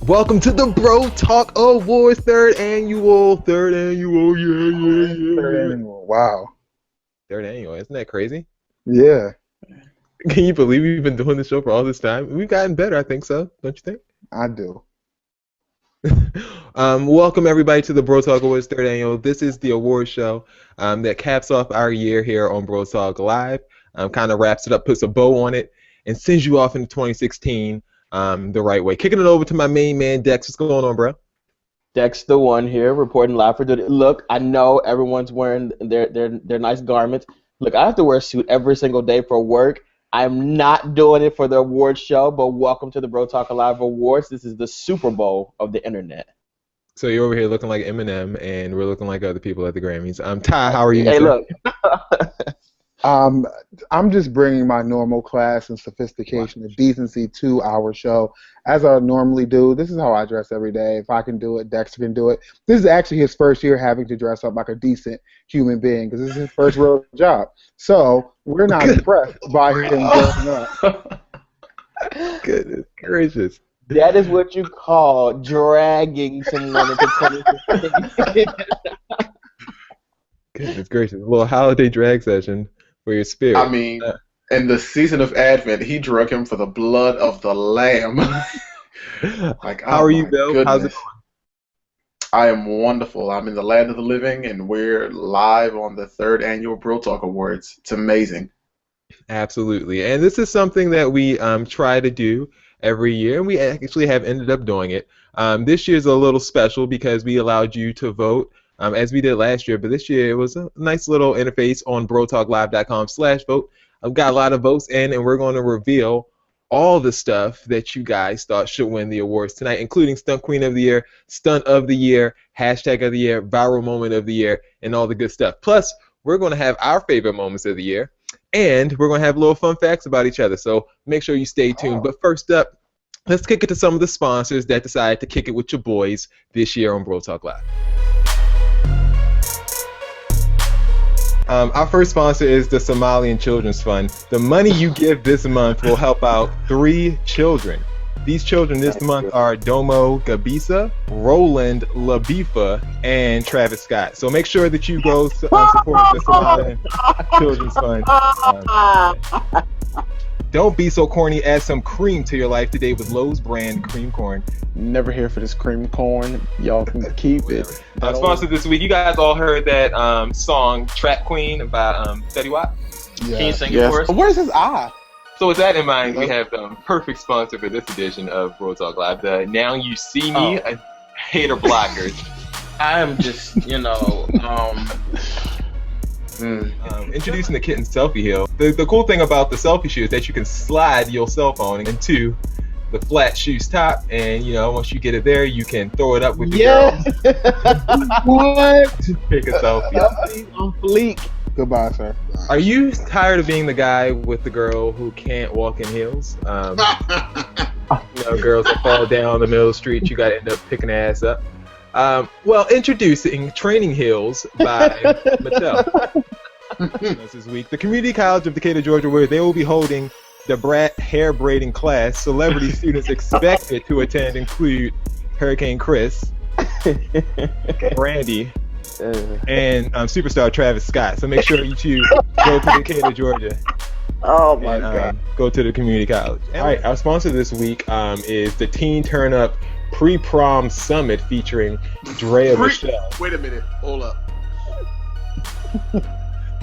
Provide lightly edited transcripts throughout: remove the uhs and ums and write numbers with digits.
Welcome to the Bro Talk Awards, third annual, yeah. Third annual. Wow. Third annual, isn't that crazy? Yeah, Can you believe we've been doing this show for all this time? We've gotten better, I think so, don't you think? I do. Welcome everybody to the Bro Talk Awards third annual. This is the award show that caps off our year here on Bro Talk Live, kind of wraps it up, puts a bow on it, and sends you off into 2016 the right way. Kicking it over to my main man, Dex. What's going on, bro? Dex the one here, reporting live for duty. Look, I know everyone's wearing their nice garments. Look, I have to wear a suit every single day for work. I'm not doing it for the award show, but welcome to the Bro Talk Live Awards. This is the Super Bowl of the internet. So you're over here looking like Eminem, and we're looking like other people at the Grammys. Ty, how are you? Hey, sir? look. I'm just bringing my normal class and sophistication and decency to our show, as I normally do. This is how I dress every day. If I can do it, Dexter can do it. This is actually his first year having to dress up like a decent human being, because this is his first real job. So we're not impressed by him dressing up. Goodness gracious. That is what you call dragging someone into 2016. Goodness gracious. A little holiday drag session for your spirit. I mean, in the season of Advent, he drug him for the blood of the Lamb. Like, how are you, Bill? Goodness. How's it going? I am wonderful. I'm in the land of the living, and we're live on the third annual Bro Talk Awards. It's amazing. Absolutely. And this is something that we try to do every year, and we actually have ended up doing it. This year's a little special because we allowed you to vote as we did last year, but this year it was a nice little interface on brotalklive.com/vote. I've got a lot of votes in, and we're going to reveal all the stuff that you guys thought should win the awards tonight, including Stunt Queen of the Year, Stunt of the Year, Hashtag of the Year, Viral Moment of the Year, and all the good stuff. Plus, we're going to have our favorite moments of the year, and we're going to have little fun facts about each other, so make sure you stay tuned. But first up, let's kick it to some of the sponsors that decided to kick it with your boys this year on Bro Talk Live. Our first sponsor is the Somalian Children's Fund. The money you give this month will help out 3 children. These children this month are Domo Gabisa, Roland Labifa, and Travis Scott. So make sure that you go support the Somalian Children's Fund. Don't be so corny. Add some cream to your life today with Lowe's brand cream corn. Never here for this cream corn. Y'all can keep it. Sponsored this week. You guys all heard that song Trap Queen by Fetty Wap? Yeah. Can you sing it for us? Where's his eye? So with that in mind, we have the perfect sponsor for this edition of Bro Talk Live, the Now You See Me Hater Blockers. I am just, Introducing the Kitten Selfie Heel. The cool thing about the selfie shoe is that you can slide your cell phone into the flat shoes top, and once you get it there, you can throw it up with your girl. What? Pick a selfie. Selfie on fleek. Goodbye, sir. Are you tired of being the guy with the girl who can't walk in heels? Girls that fall down the middle of the street, you gotta end up picking ass up. Well, introducing Training Heels by Mattel. This week, the Community College of Decatur, Georgia, where they will be holding the Brat hair braiding class. Celebrity students expected to attend include Hurricane Chris, Brandy, and superstar Travis Scott. So make sure you two go to Decatur, Georgia. Oh my God. Go to the community college. All right, our sponsor this week is the Teen Turn Up Pre-Prom Summit featuring Drea Michelle. Wait a minute. Hold up.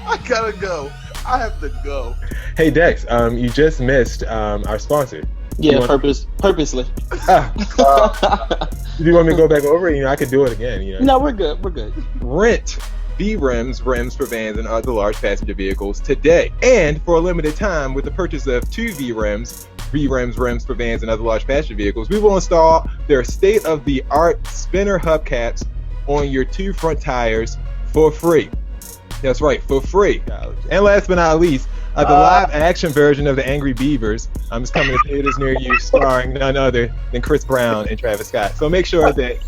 I gotta go. I have to go. Hey Dex, you just missed our sponsor. Yeah, purposely. Do you want me to go back over it? I could do it again. No, we're good. We're good. Rent V-Rims, rims for vans and other large passenger vehicles today. And for a limited time, with the purchase of 2 V-Rims, rims for vans and other large passenger vehicles, we will install their state-of-the-art spinner hubcaps on your 2 front tires for free. That's right, for free. And last but not least, the live-action version of the Angry Beavers is coming to theaters near you, starring none other than Chris Brown and Travis Scott. So make sure that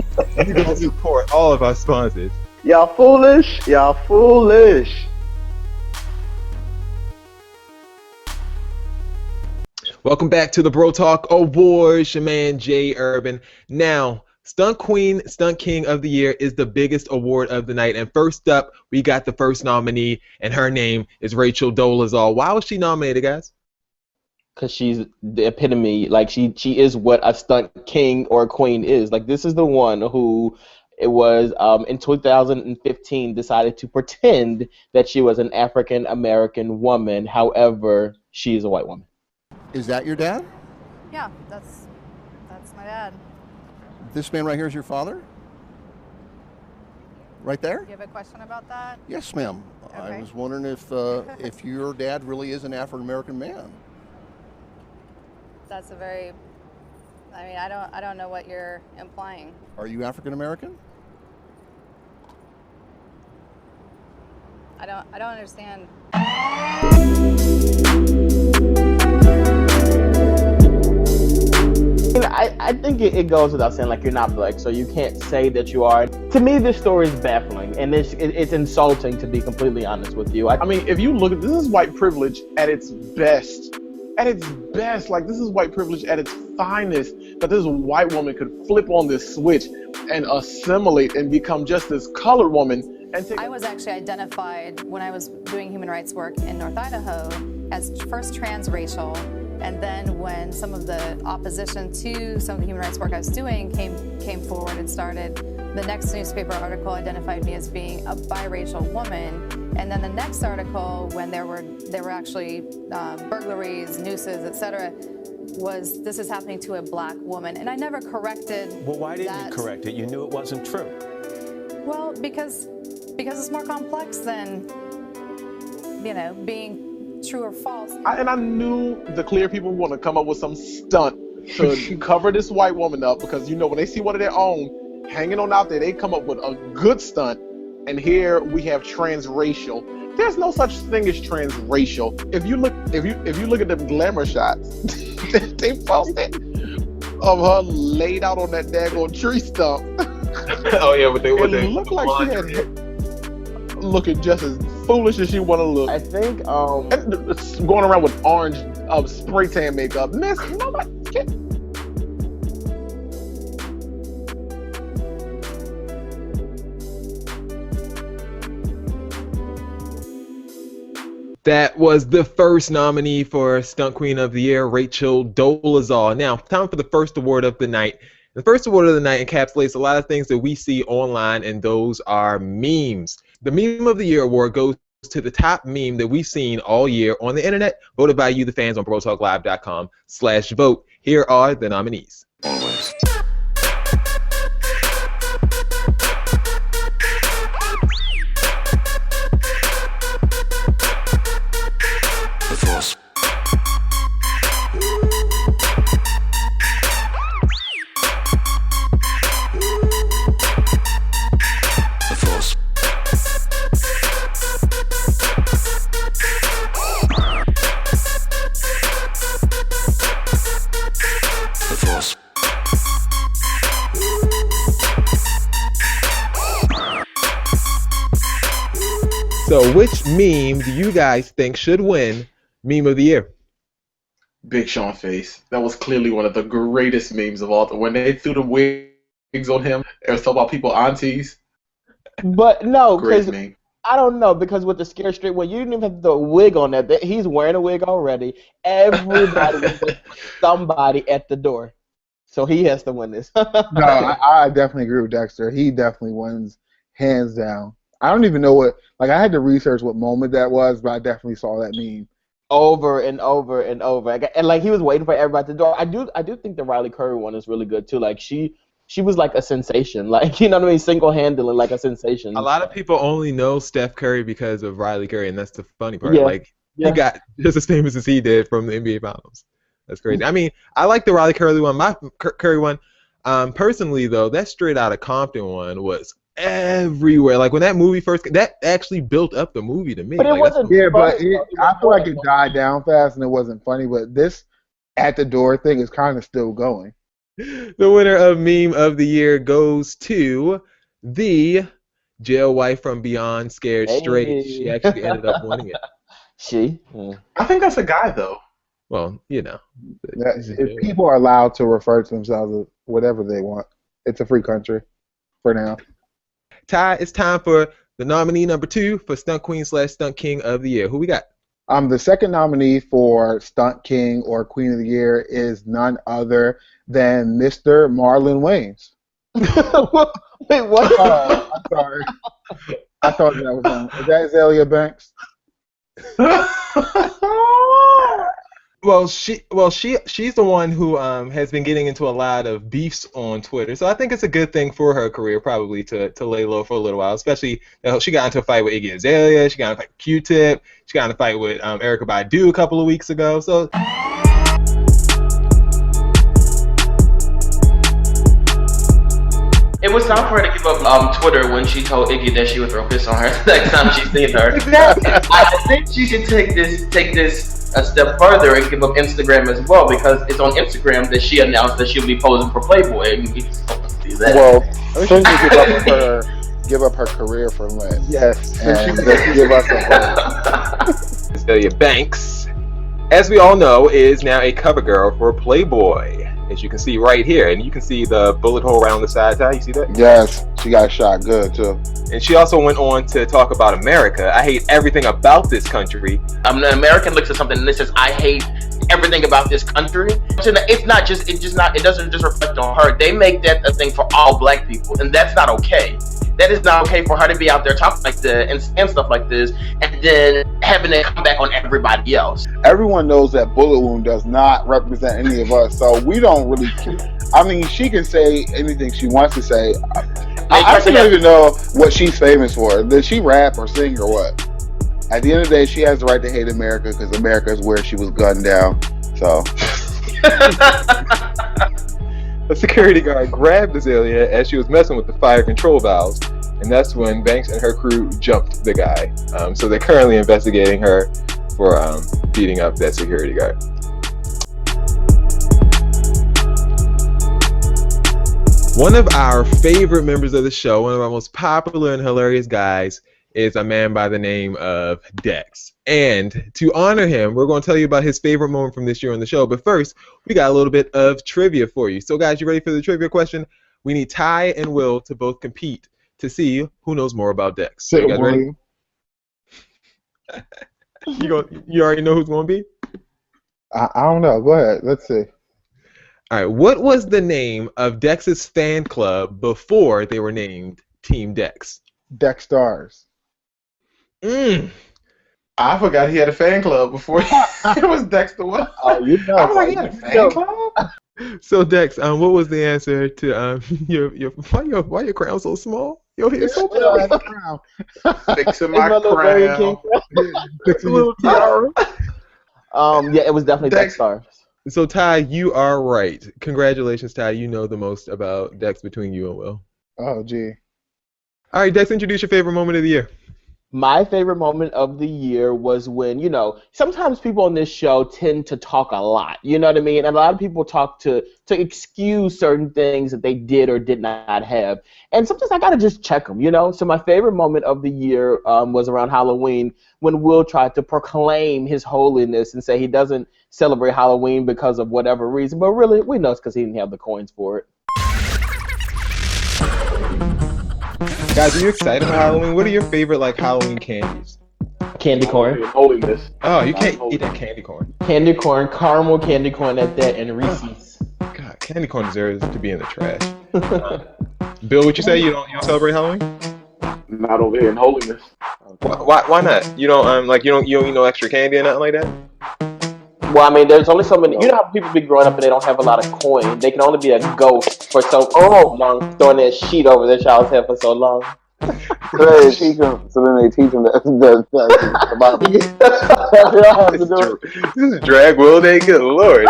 you go support all of our sponsors. Y'all foolish. Y'all foolish. Welcome back to the Bro Talk Awards. Your man Jay Urban. Now, Stunt Queen, Stunt King of the Year is the biggest award of the night. And first up, we got the first nominee, and her name is Racehl Dolezal. Why was she nominated, guys? Because she's the epitome. Like she is what a stunt king or queen is. Like this is the one who it was in 2015 decided to pretend that she was an African American woman. However, she is a white woman. Is that your dad? Yeah, that's my dad. This man right here is your father? Right there? You have a question about that? Yes, ma'am. I Okay. was wondering if your dad really is an African American man. That's a very, I mean, I don't know what you're implying. Are you African American? I don't understand. I think it goes without saying, like, you're not black, so you can't say that you are. To me, this story is baffling, and it's insulting, to be completely honest with you. I mean, if you look at this, is white privilege at its best. At its best, like this is white privilege at its finest. That this white woman could flip on this switch and assimilate and become just this colored woman. And I was actually identified when I was doing human rights work in North Idaho as first transracial, and then when some of the opposition to some of the human rights work I was doing came forward and started, the next newspaper article identified me as being a biracial woman, and then the next article, when there were actually burglaries, nooses, etc., was this is happening to a black woman, and I never corrected. Well, why didn't you correct it? You knew it wasn't true. Well, because it's more complex than, being true or false. I knew the clear people were going to come up with some stunt to cover this white woman up, because when they see one of their own hanging on out there, they come up with a good stunt. And here we have transracial. There's no such thing as transracial. If you look at them glamour shots they posted of her laid out on that daggone tree stump. Oh yeah, but it looked like she had looking just as foolish as she want to look. I think and going around with orange spray tan makeup. Miss, nobody. That was the first nominee for Stunt Queen of the Year, Racehl Dolezal. Now, time for the first award of the night. The first award of the night encapsulates a lot of things that we see online, and those are memes. The Meme of the Year award goes to the top meme that we've seen all year on the internet, voted by you, the fans, on BroTalkLive.com/vote. Here are the nominees. Always. The Force. The Force. The Force. So, which meme do you guys think should win Meme of the Year? Big Sean face. That was clearly one of the greatest memes of all time. When they threw the wigs on him, it was talking about people aunties. But no, Great because meme. I don't know, because with the scare straight one, you didn't even have the wig on that. He's wearing a wig already. Everybody was with somebody at the door. So he has to win this. No, I definitely agree with Dexter. He definitely wins hands down. I don't even know I had to research what moment that was, but I definitely saw that meme. Over and over and over. And like he was waiting for everybody at the door. I do think the Riley Curry one is really good too. Like she was like a sensation. Like, you know what I mean? Single-handedly like a sensation. A lot of people only know Steph Curry because of Riley Curry, and that's the funny part. Yeah. Like, he got just as famous as he did from the NBA Finals. That's crazy. I mean, I like the Riley Curry one. My Curry one, personally, though, that Straight Outta Compton one was everywhere. Like, when that movie first, that actually built up the movie to me. But it Like, wasn't. Yeah, but funny, I feel like it died down fast and it wasn't funny. But this at the door thing is kind of still going. the winner of Meme of the Year goes to the jail wife from Beyond Scared Straight. Hey. She actually ended up winning it. She? I think that's a guy, though. Well, you know. If people are allowed to refer to themselves as whatever they want, it's a free country for now. Ty, it's time for the nominee number 2 for Stunt Queen / Stunt King of the Year. Who we got? The second nominee for Stunt King or Queen of the Year is none other than Mr. Marlon Wayans. Wait, what? Oh, I'm sorry. I thought that was him. Is that Azalea Banks? Well, she's the one who has been getting into a lot of beefs on Twitter. So I think it's a good thing for her career probably to lay low for a little while. Especially she got into a fight with Iggy Azalea. She got into a fight with Q-Tip. She got into a fight with Erykah Badu a couple of weeks ago. So. It was time for her to give up Twitter when she told Iggy that she would throw piss on her next time she seen her. Exactly. I think she should take this a step further and give up Instagram as well, because it's on Instagram that she announced that she'll be posing for Playboy. And we just don't see that. Well, give up her career for Lent. Yes, and just give us a break. Azalea Banks, as we all know, is now a cover girl for Playboy, as you can see right here. And you can see the bullet hole around the side, Ty. You see that? Yes, she got shot good, too. And she also went on to talk about America. I hate everything about this country. An American looks at something and it says, I hate everything about this country. It's not just, it doesn't just reflect on her. They make that a thing for all black people, and that's not okay. That is not okay for her to be out there talking like that and stuff like this, and then having it come back on everybody else. Everyone knows that Bullet Wound does not represent any of us, so we don't really care. I mean, she can say anything she wants to say. I don't even know what she's famous for. Does she rap or sing or what? At the end of the day, she has the right to hate America because America is where she was gunned down. So. A security guard grabbed Azalea as she was messing with the fire control valves, and that's when Banks and her crew jumped the guy. So they're currently investigating her for beating up that security guard. One of our favorite members of the show, one of our most popular and hilarious guys, is a man by the name of Dex. And to honor him, we're going to tell you about his favorite moment from this year on the show. But first, we got a little bit of trivia for you. So guys, you ready for the trivia question? We need Ty and Will to both compete to see who knows more about Dex. So you guys ready? You already know who's going to be? I don't know. Go ahead. Let's see. All right. What was the name of Dex's fan club before they were named Team Dex? Dex Stars. I forgot he had a fan club before. It was Dexter. What? Oh, you know. I was like, he had a fan club? So Dex, what was the answer to why your crown so small? Your hair so small. Fixing my crown. Fixing your tiara. Yeah, it was definitely Dex Stars. So Ty, you are right. Congratulations, Ty. You know the most about Dex between you and Will. Oh, gee. All right, Dex, introduce your favorite moment of the year. My favorite moment of the year was when, sometimes people on this show tend to talk a lot, you know what I mean? And a lot of people talk to excuse certain things that they did or did not have. And sometimes I got to just check them, So my favorite moment of the year was around Halloween when Will tried to proclaim his holiness and say he doesn't celebrate Halloween because of whatever reason. But really, we know it's because he didn't have the coins for it. Guys, are you excited for Halloween? What are your favorite Halloween candies? Candy corn. Holiness. Oh, you can't eat that candy corn. Candy corn, caramel candy corn at that, and Reese's. God, candy corn deserves to be in the trash. Bill, what you say? You don't celebrate Halloween? Not over here in holiness. Why not? You don't you don't eat no extra candy or nothing like that? Well, I mean, there's only so many. You know how people be growing up and they don't have a lot of coin. They can only be a ghost for so long, throwing that sheet over their child's head for so long. So then they teach them the Bible. This is drag Will Day. Good Lord.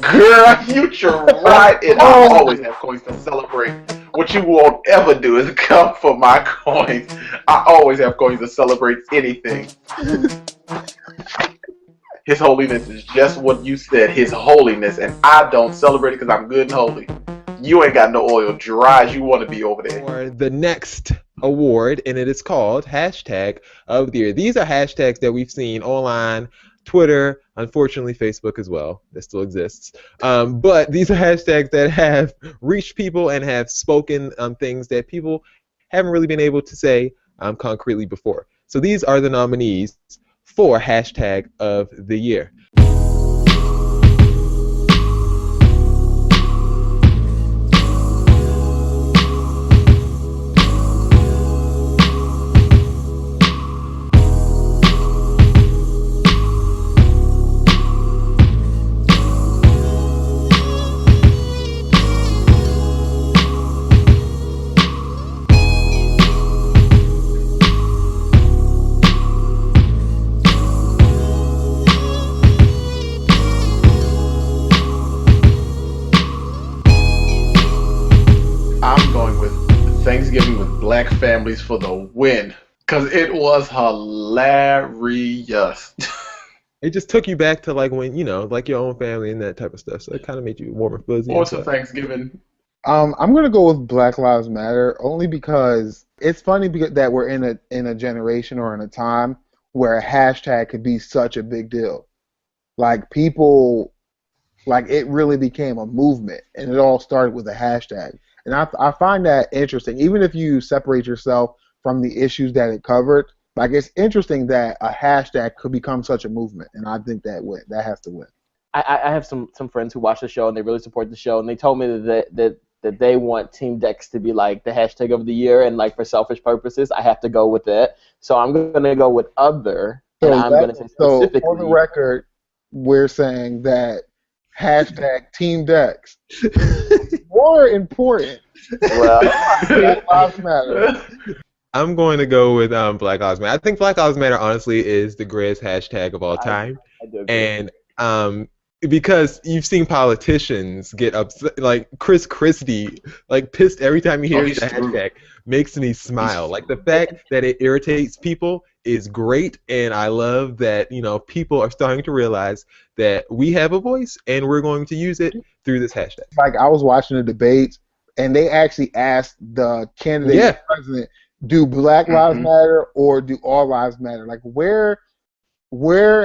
Girl, you're right. And I always have coins to celebrate. What you won't ever do is come for my coins. I always have coins to celebrate anything. His holiness is just what you said, his holiness, and I don't celebrate it because I'm good and holy. You ain't got no oil, dry as you want to be over there. For the next award, and it is called hashtag of the year. These are hashtags that we've seen online, Twitter, unfortunately Facebook as well, that still exists. But these are hashtags that have reached people and have spoken things that people haven't really been able to say concretely before. So these are the nominees for hashtag of the year. I'm going with Thanksgiving with Black Families for the win. Because it was hilarious. It just took you back to like when, like your own family and that type of stuff. So it kind of made you warm and fuzzy. What's a Thanksgiving? I'm gonna go with Black Lives Matter only because it's funny that we're in a generation or in a time where a hashtag could be such a big deal. Like people, like it really became a movement, and it all started with a hashtag. And I find that interesting, even if you separate yourself from the issues that it covered. Like it's interesting that a hashtag could become such a movement, and I think that has to win. I have some friends who watch the show and they really support the show, and they told me that they want Team Dex to be like the hashtag of the year, and like for selfish purposes, I have to go with that. So I'm gonna go with other, and I'm gonna say specifically. So for the record, we're saying that hashtag Team Dex more important. Well, Black Lives Matter. I'm going to go with Black Lives Matter. I think Black Lives Matter honestly is the greatest hashtag of all time. I do agree. And because you've seen politicians get upset, like Chris Christie, like pissed every time he hears the hashtag, makes me smile. Like the fact that it irritates people is great, and I love that people are starting to realize that we have a voice and we're going to use it through this hashtag. Like I was watching the debates, and they actually asked the candidate for president, do Black Lives Matter or do All Lives Matter? Like where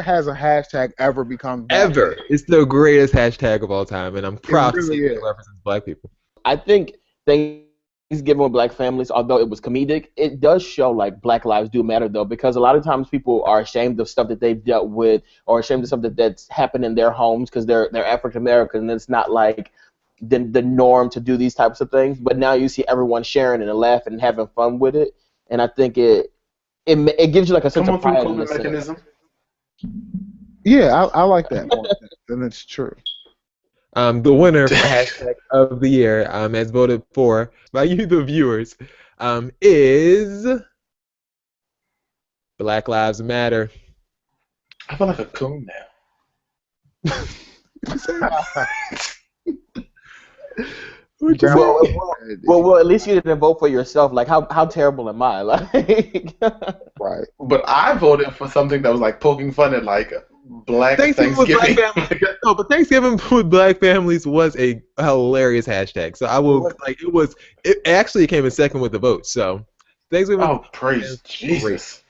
has a hashtag ever become ever? It's the greatest hashtag of all time, and I'm proud to see it represents Black people. I think Thanksgiving with Black families, although it was comedic, it does show like Black lives do matter though, because a lot of times people are ashamed of stuff that they've dealt with or ashamed of stuff that's happened in their homes because they're African American, and it's not like the norm to do these types of things. But now you see everyone sharing and laughing and having fun with it, and I think it gives you like a sense of pride in the mechanism. Yeah, I like that more, and it's true. The winner for hashtag of the year, as voted for by you, the viewers, is Black Lives Matter. I feel like a coon now. Well, at least you didn't vote for yourself. Like, how terrible am I? Like, right. But I voted for something that was like poking fun at like Black Thanksgiving. No, but Thanksgiving with Black families was a hilarious hashtag. So I will it actually came in second with the vote. So Thanksgiving. Oh, praise Jesus.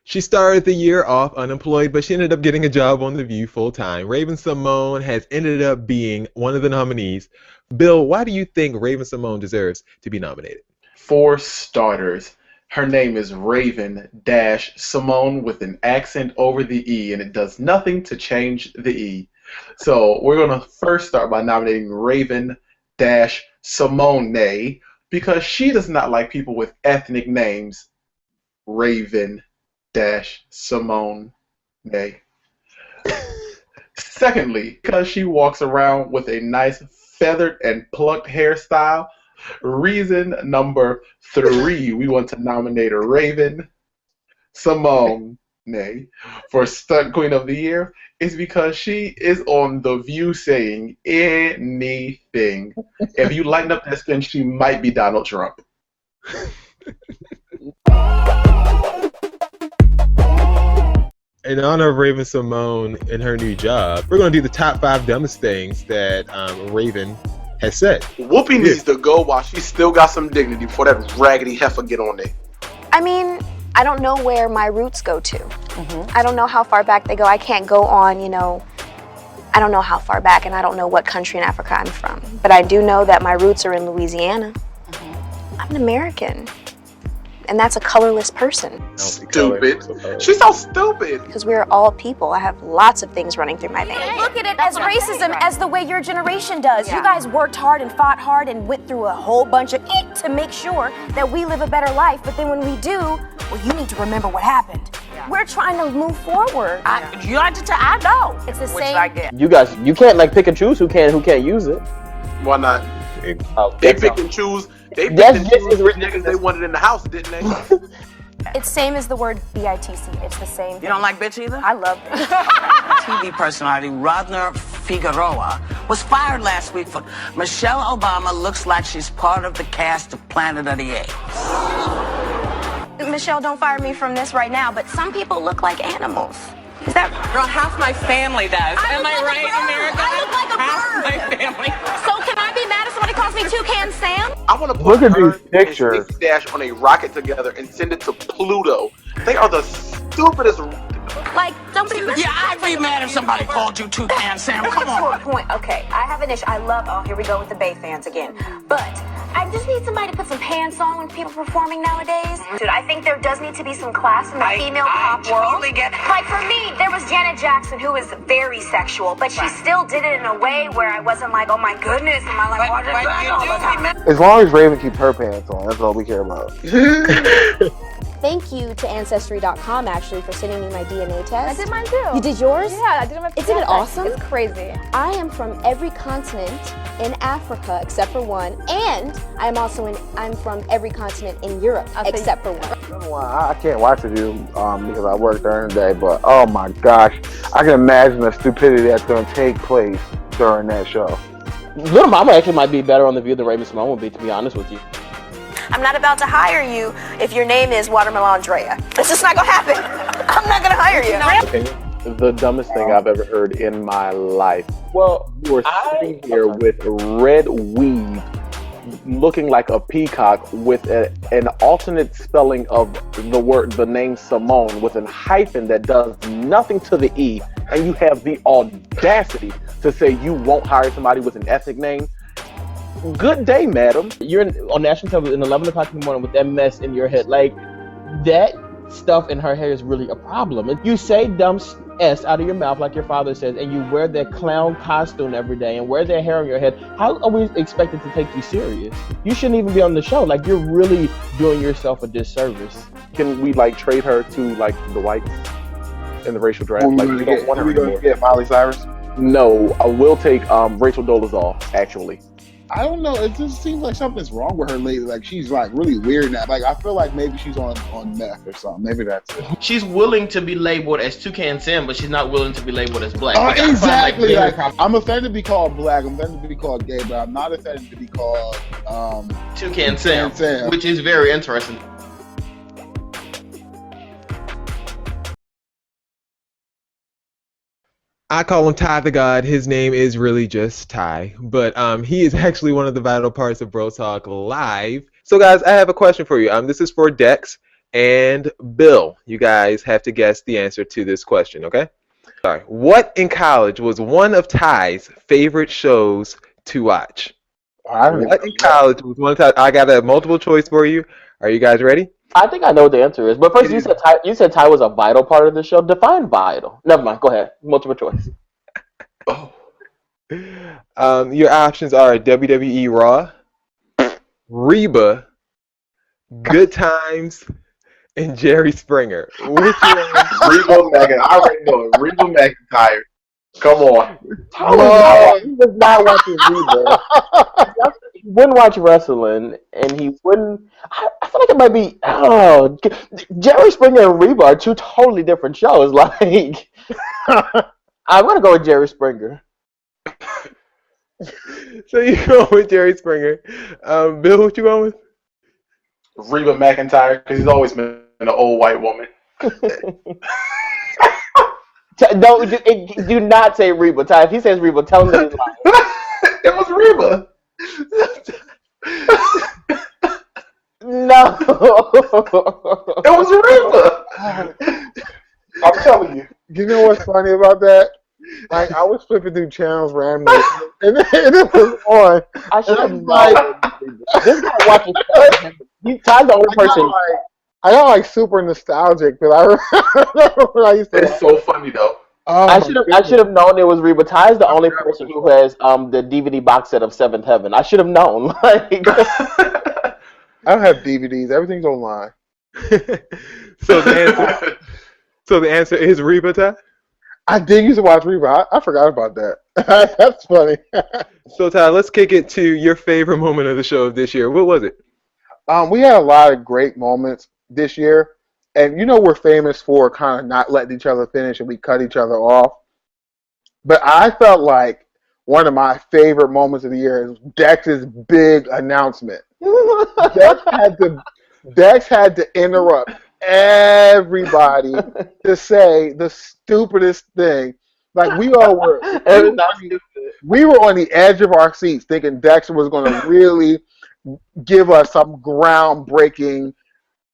She started the year off unemployed, but she ended up getting a job on The View full-time. Raven-Symoné has ended up being one of the nominees. Bill, why do you think Raven-Symoné deserves to be nominated? For starters, her name is Raven-Symoné with an accent over the E, and it does nothing to change the E. So we're going to first start by nominating Raven-Symoné because she does not like people with ethnic names. Raven-Symoné. Secondly, because she walks around with a nice feathered and plucked hairstyle. Reason number 3, we want to nominate Raven-Symoné for Stunt Queen of the Year is because she is on The View saying anything. If you lighten up that skin, she might be Donald Trump. In honor of Raven-Symoné and her new job, we're going to do the top 5 dumbest things that Raven has said. Whoopi needs to go while she still got some dignity before that raggedy heifer get on there. I mean, I don't know where my roots go to. I don't know how far back they go. I can't go on, I don't know how far back, and I don't know what country in Africa I'm from. But I do know that my roots are in Louisiana. I'm an American. And that's a colorless person. Stupid. She's so stupid. Because we're all people. I have lots of things running through my veins. Look at it as racism as the way your generation does. You guys worked hard and fought hard and went through a whole bunch of eat to make sure that we live a better life. But then when we do, well, you need to remember what happened. We're trying to move forward. I know. It's the Which same. I get. You guys, you can't like pick and choose who can't use it. Why not? Oh, They pick and choose. They pick That's and just choose as which niggas they wanted in the house, didn't they? It's same as the word BITC. It's the same thing. You don't like bitch either? I love it. TV personality Rodner Figueroa was fired last week for Michelle Obama looks like she's part of the cast of Planet of the Apes. Michelle, don't fire me from this right now, but some people look like animals. Is that Girl, half my family does. Am I right, America? I look like a Half bird. my family. So can I be mad if somebody calls me Toucan Sam? I want to put Look at her these pictures. and Stacey Dash on a rocket together and send it to Pluto. They are the stupidest. Like, don't be Yeah, I'd be mad if somebody called you Toucan Sam. Come on. Point. Okay, I have an issue. I love. Oh, here we go with the Bay fans again. But I just need somebody to put some pants on when people are performing nowadays. Dude, I think there does need to be some class in the female pop world. Totally get Like for me, there was Janet Jackson, who is very sexual, but she still did it in a way where I wasn't like, oh my goodness, am I like watching that all the time? As long as Raven keeps her pants on, that's all we care about. Thank you to Ancestry.com, actually, for sending me my DNA test. I did mine too. You did yours? Yeah, I did it. Isn't it awesome? It's crazy. I am from every continent in Africa except for one, and I'm from every continent in Europe except for one. I can't watch it because I work during the day, but oh my gosh, I can imagine the stupidity that's going to take place during that show. Little Mama actually might be better on The View than Raven-Symoné would be, to be honest with you. I'm not about to hire you if your name is Watermelon Andrea. It's just not gonna happen. I'm not gonna hire you. The dumbest thing I've ever heard in my life. Well, You were sitting here with red weave, looking like a peacock, with an alternate spelling of the name Simone, with a hyphen that does nothing to the E, and you have the audacity to say you won't hire somebody with an ethnic name. Good day, madam. You're on national television at 11 o'clock in the morning with that mess in your head. Like, that stuff in her hair is really a problem. And you say dumb S out of your mouth like your father says, and you wear that clown costume every day and wear that hair on your head. How are we expected to take you serious? You shouldn't even be on the show. Like, you're really doing yourself a disservice. Can we trade her to the whites in the racial draft? We We don't want her going anymore. to get Miley Cyrus? No, I will take Racehl Dolezal, actually. I don't know. It just seems like something's wrong with her lately. Like she's really weird now. Like I feel like maybe she's on meth or something. Maybe that's it. She's willing to be labeled as Toucan Sam, but she's not willing to be labeled as black. Exactly. I'm offended to be called black. I'm offended to be called gay, but I'm not offended to be called Toucan Sam, which is very interesting. I call him Ty the God. His name is really just Ty, but he is actually one of the vital parts of Bro Talk Live. So guys, I have a question for you. This is for Dex and Bill. You guys have to guess the answer to this question, okay? All right. What in college was one of Ty's favorite shows to watch? What in college was one of Ty's? I got a multiple choice for you. Are you guys ready? I think I know what the answer is. But first, you said Ty was a vital part of the show. Define vital. Never mind. Go ahead. Multiple choice. Your options are WWE Raw, Reba, Good Times, and Jerry Springer. Which one? Reba McIntyre. I already know it. Reba McIntyre. Come on. He was not watching Reba. He wouldn't watch wrestling, and he wouldn't. I feel like it might be. Oh, Jerry Springer and Reba are two totally different shows. Like, I'm gonna go with Jerry Springer. So you go with Jerry Springer. Bill, what you going with? Reba McIntyre, because he's always been an old white woman. Do not say Reba. Ty, if he says Reba, tell him that he's lying. It was Reba. No. It was Reba. I'm telling you. You know what's funny about that? Like, I was flipping through channels randomly, and it was on. I should have and known. This guy watches stuff. Ty's the only person. I got like super nostalgic because I remember when I used to. It's so funny though. Oh, I should have known it was Reba. Ty is the only person who has the DVD box set of Seventh Heaven. I should have known. Like, I don't have DVDs. Everything's online. So the answer is Reba, Ty? I did used to watch Reba. I forgot about that. That's funny. So Ty, let's kick it to your favorite moment of the show of this year. What was it? We had a lot of great moments this year. And you know we're famous for kind of not letting each other finish and we cut each other off. But I felt like one of my favorite moments of the year is Dex's big announcement. Dex had to interrupt everybody to say the stupidest thing. Like we all were, we were on the edge of our seats thinking Dex was going to really give us some groundbreaking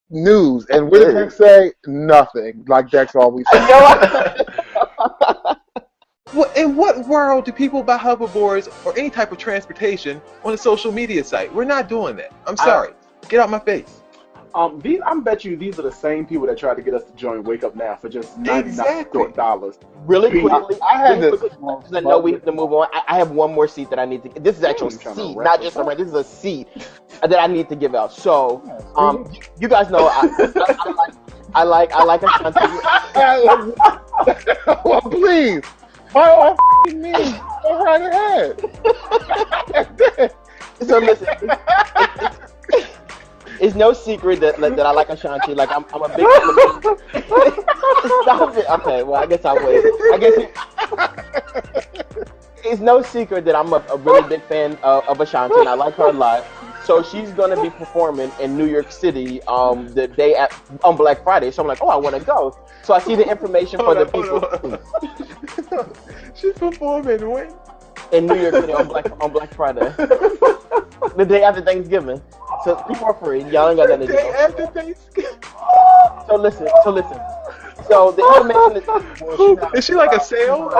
news. And what did Dex say? Nothing. Like Dex always says. In what world do people buy hoverboards or any type of transportation on a social media site? We're not doing that. I'm sorry. Get out my face. I bet you these are the same people that tried to get us to join Wake Up Now for just $99. Really quickly, I had this. Because I know we have to move on. I have one more seat that I need to. This is actually a seat, not just a rent. This is a seat that I need to give out. So, you guys know I like Ashanti. Well, please. By all means, go right ahead. So listen, it's no secret that I like Ashanti. Like I'm a big fan of Stop it. Okay, well I guess I'll wait. It's no secret that I'm a really big fan of Ashanti and I like her live. So she's gonna be performing in New York City the day on Black Friday. So I'm like, oh, I want to go. So I see the information for the people. She's performing when? In New York City on Black Friday, the day after Thanksgiving. So people are free. Y'all ain't got nothing to do. After Thanksgiving. So listen. So the information is she like a sale?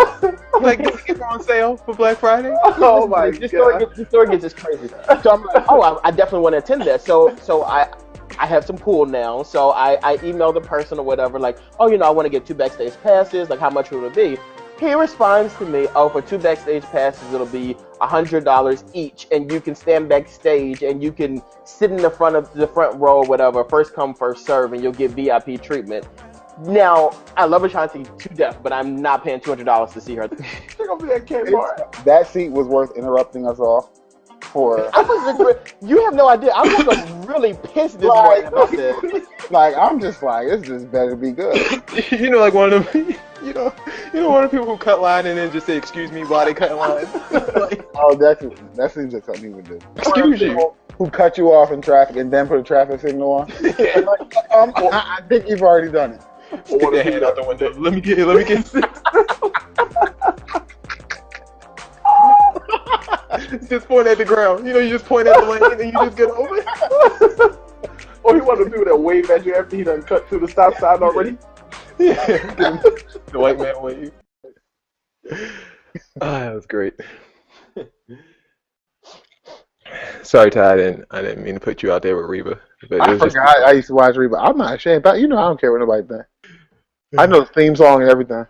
Like get her on sale for Black Friday? Oh my god! The story gets just crazy. So I'm like, oh, I definitely want to attend that. So I have some pool now. So I emailed the person or whatever, like, oh, I want to get 2 backstage passes. Like, how much would it be? He responds to me, oh, for 2 backstage passes, it'll be $100 each, and you can stand backstage and you can sit in the front row or whatever, first come, first serve, and you'll get VIP treatment. Now, I love Ashanti to death, but I'm not paying $200 to see her. They're gonna be at Kmart. That seat was worth interrupting us all for. You have no idea. I was like really pissed this morning about this. Like I'm just like, this just better be good. Like one of them. One of the people who cut line and then just say excuse me while they cut line. Oh, that seems like something he would do. Excuse you. Who cut you off in traffic and then put a traffic signal on? Yeah. I think you've already done it. Stick their hand out the window. Let me get just point at the ground. You just point at the lane and you just get over it. Or he wanted to do that wave at you after he done cut through the stop sign already. Yeah. The white man wave. That was great. Sorry, Ty, I didn't mean to put you out there with Reba. But I forgot I used to watch Reba. I'm not ashamed, but I don't care what nobody thinks. I know the theme song and everything.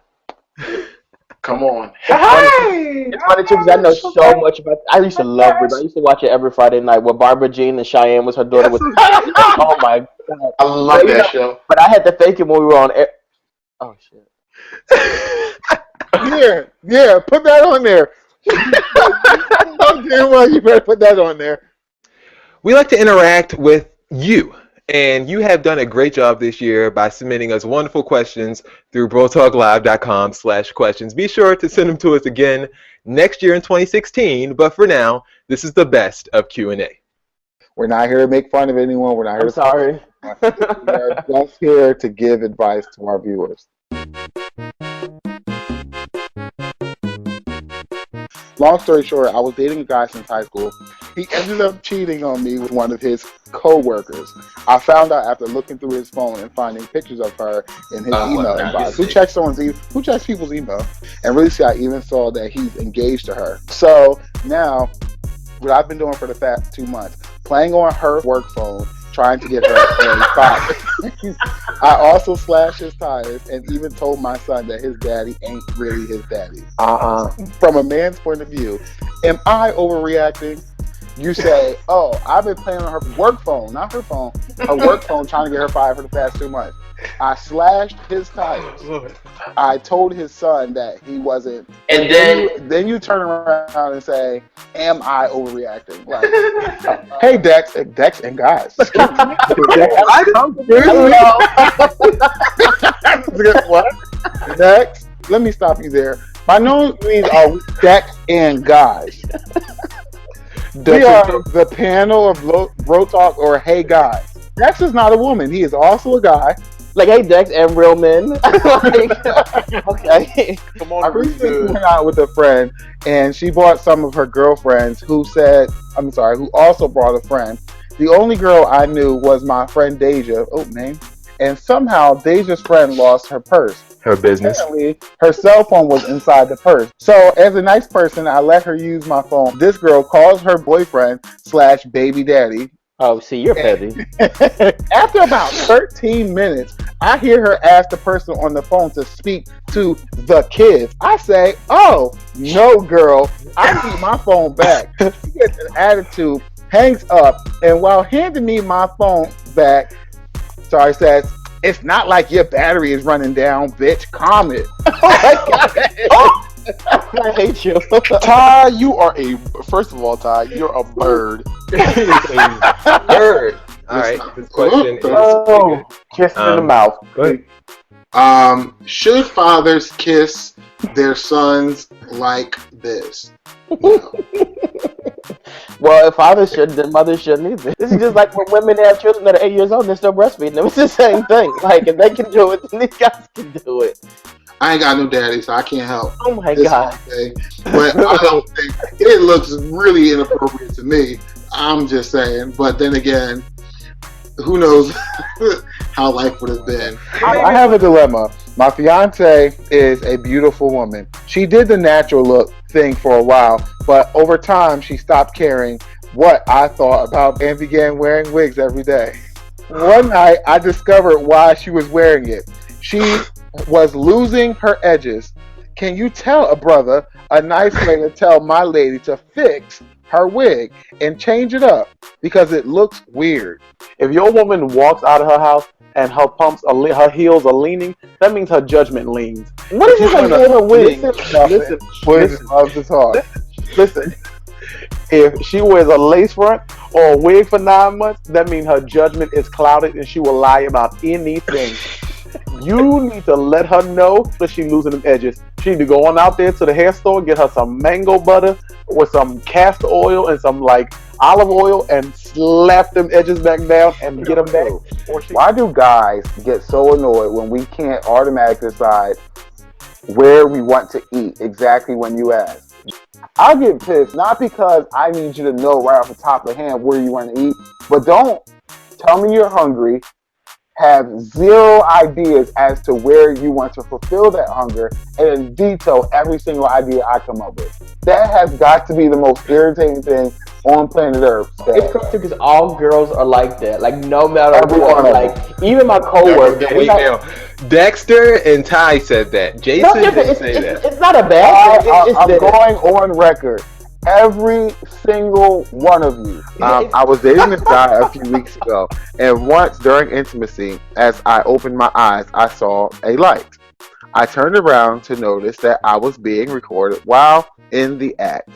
Come on. Hey! It's funny too because I know so much about. I used to love Reba. I used to watch it every Friday night with Barbara Jean and Cheyenne was her daughter. Oh my god, I love that show. But I had to fake it when we were on air. Oh shit. Yeah, put that on there. You better put that on there. We like to interact with you, and you have done a great job this year by submitting us wonderful questions through brotalklive.com/questions. Be sure to send them to us again next year in 2016, but for now, this is the best of Q&A. We're not here to make fun of anyone. We're not here sorry. We're just here to give advice to our viewers. Long story short, I was dating a guy since high school. He ended up cheating on me with one of his co-workers. I found out after looking through his phone and finding pictures of her in his email inbox. Who checks people's email? And really see, I even saw that he's engaged to her. So now, what I've been doing for the past 2 months, playing on her work phone, trying to get her a tires. I also slashed his tires and even told my son that his daddy ain't really his daddy. From a man's point of view, am I overreacting? You say, oh, I've been playing on her work phone, not her phone, her work phone, trying to get her fired for the past 2 months. I slashed his tires. I told his son that he wasn't. And then you turn around and say, am I overreacting? Like, hey, Dex and guys. What? Dex, let me stop you there. By no means are we Dex and guys. We are the panel of Bro Talk or Hey Guys. Dex is not a woman. He is also a guy. Like, hey, Dex and real men. Like, okay. Come on, I recently went out with a friend, and she brought some of her girlfriends who also brought a friend. The only girl I knew was my friend Deja. Oh, name. And somehow Deja's friend lost her purse. Her business. Apparently, her cell phone was inside the purse. So, as a nice person, I let her use my phone. This girl calls her boyfriend / baby daddy. Oh, see, you're petty. After about 13 minutes, I hear her ask the person on the phone to speak to the kids. I say, oh, no, girl. I need my phone back. She gets an attitude, hangs up, and while handing me my phone back, says, it's not like your battery is running down, bitch. Calm it. Oh, my God. I hate you. Ty, first of all, Ty, you're a bird. Bird. All right. This question is. Kiss in the mouth. Go ahead. Should fathers kiss their sons like this? No. Well, if fathers shouldn't, then mothers shouldn't either. This is just like when women have children that are 8 years old and they're still breastfeeding them. It's the same thing. Like, if they can do it, then these guys can do it. I ain't got no daddy, so I can't help. Oh my God. But I don't think it looks really inappropriate to me. I'm just saying. But then again, who knows how life would have been. I have a dilemma. My fiance is a beautiful woman. She did the natural look thing for a while, but over time she stopped caring what I thought about and began wearing wigs every day. One night I discovered why she was wearing it. She was losing her edges. Can you tell a brother a nice way to tell my lady to fix her wig and change it up because it looks weird? If your woman walks out of her house and her heels are leaning, that means her judgment leans. What is this like doing her wig? Listen. If she wears a lace front or a wig for 9 months, that means her judgment is clouded and she will lie about anything. You need to let her know that she's losing them edges. She need to go on out there to the hair store, get her some mango butter with some castor oil and some like olive oil and slap them edges back down and get them back. Why do guys get so annoyed when we can't automatically decide where we want to eat exactly when you ask? I get pissed, not because I need you to know right off the top of the hand where you want to eat, but don't tell me you're hungry, have zero ideas as to where you want to fulfill that hunger, and veto every single idea I come up with. That has got to be the most irritating thing on planet Earth. It's crazy because all girls are like that. Like, no matter what. Like, even my coworker. Dexter and Ty said that. Jason didn't say that. It's not a bad thing. I'm going on record. Every single one of you. I was dating this guy a few weeks ago, and once during intimacy, as I opened my eyes, I saw a light. I turned around to notice that I was being recorded while in the act.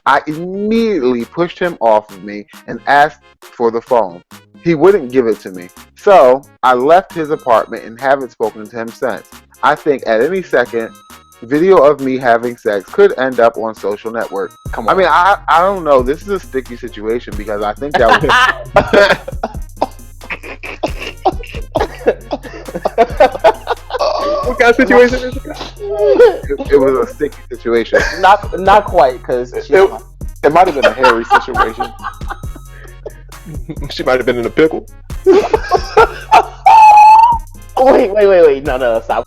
I immediately pushed him off of me and asked for the phone. He wouldn't give it to me. So I left his apartment and haven't spoken to him since. I think at any second, video of me having sex could end up on social network. Come on. I mean, I don't know. This is a sticky situation because I think that What kind of situation is it? It was a sticky situation. Not quite, because It might have been a hairy situation. She might have been in a pickle. Wait. No, stop.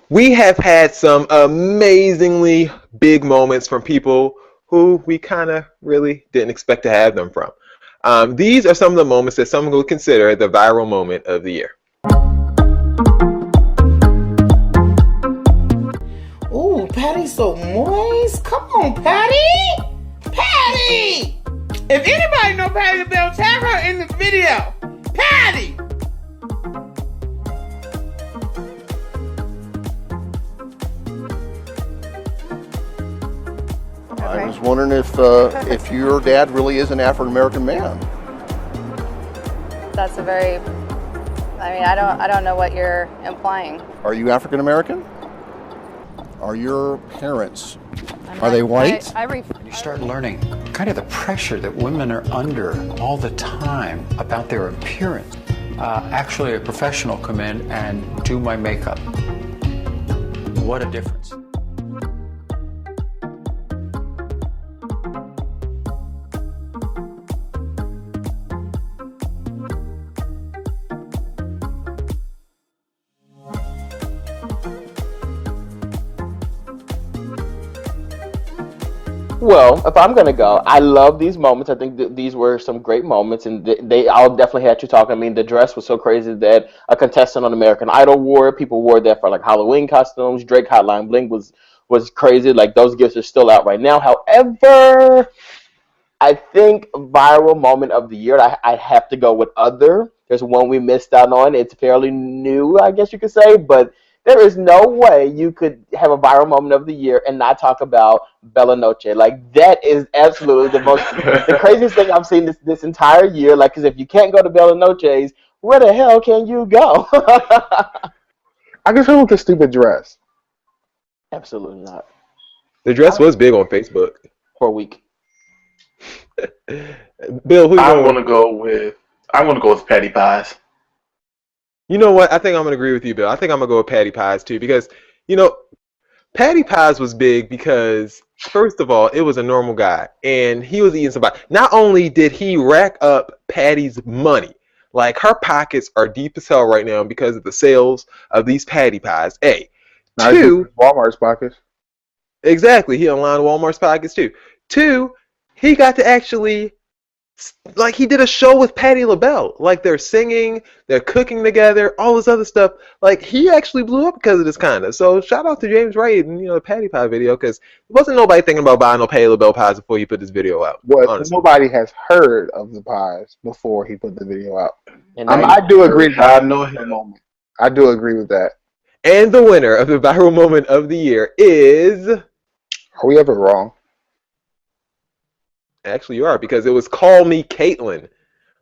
We have had some amazingly big moments from people who we kind of really didn't expect to have them from. These are some of the moments that some will consider the viral moment of the year. Ooh, Patty's so moist. Come on, Patty! Patty! If anybody know Patty LaBelle, tag her in the video. Patty! I was wondering if your dad really is an African American man. That's a very, I mean, I don't know what you're implying. Are you African American? Are your parents, are they white? You start learning kind of the pressure that women are under all the time about their appearance. Actually, a professional come in and do my makeup. What a difference. Well, if I'm gonna go, I love these moments. I think these were some great moments, and they all definitely had you talking. I mean, the dress was so crazy that a contestant on American Idol wore it. People wore that for like Halloween costumes. Drake Hotline Bling was crazy. Like those gifts are still out right now. However, I think viral moment of the year, I have to go with Other. There's one we missed out on. It's fairly new, I guess you could say, but there is no way you could have a viral moment of the year and not talk about Bella Noche. Like, that is absolutely the craziest thing I've seen this entire year. Like, because if you can't go to Bella Noche's, where the hell can you go? I guess I want the stupid dress. Absolutely not. The dress was big on Facebook. For a week. Bill, who you I going want to go with Patty Pies. You know what? I think I'm going to agree with you, Bill. I think I'm going to go with Patty Pies, too, because, you know, Patty Pies was big because, first of all, it was a normal guy, and he was eating somebody. Not only did he rack up Patty's money, like, her pockets are deep as hell right now because of the sales of these Patty Pies. A. Now, Two, Walmart's pockets. Exactly. He unlined Walmart's pockets, too. Two, he got to actually... Like, he did a show with Patti LaBelle. Like, they're singing, they're cooking together, all this other stuff. Like, he actually blew up because of this kind of. So, shout out to James Wright and, the Patty Pie video, because wasn't nobody thinking about buying no Patti LaBelle pies before he put this video out. Well, nobody has heard of the pies before he put the video out. And I do agree. I know him. I do agree with that. And the winner of the viral moment of the year is... Are we ever wrong? Actually, you are, because it was Call Me Caitlyn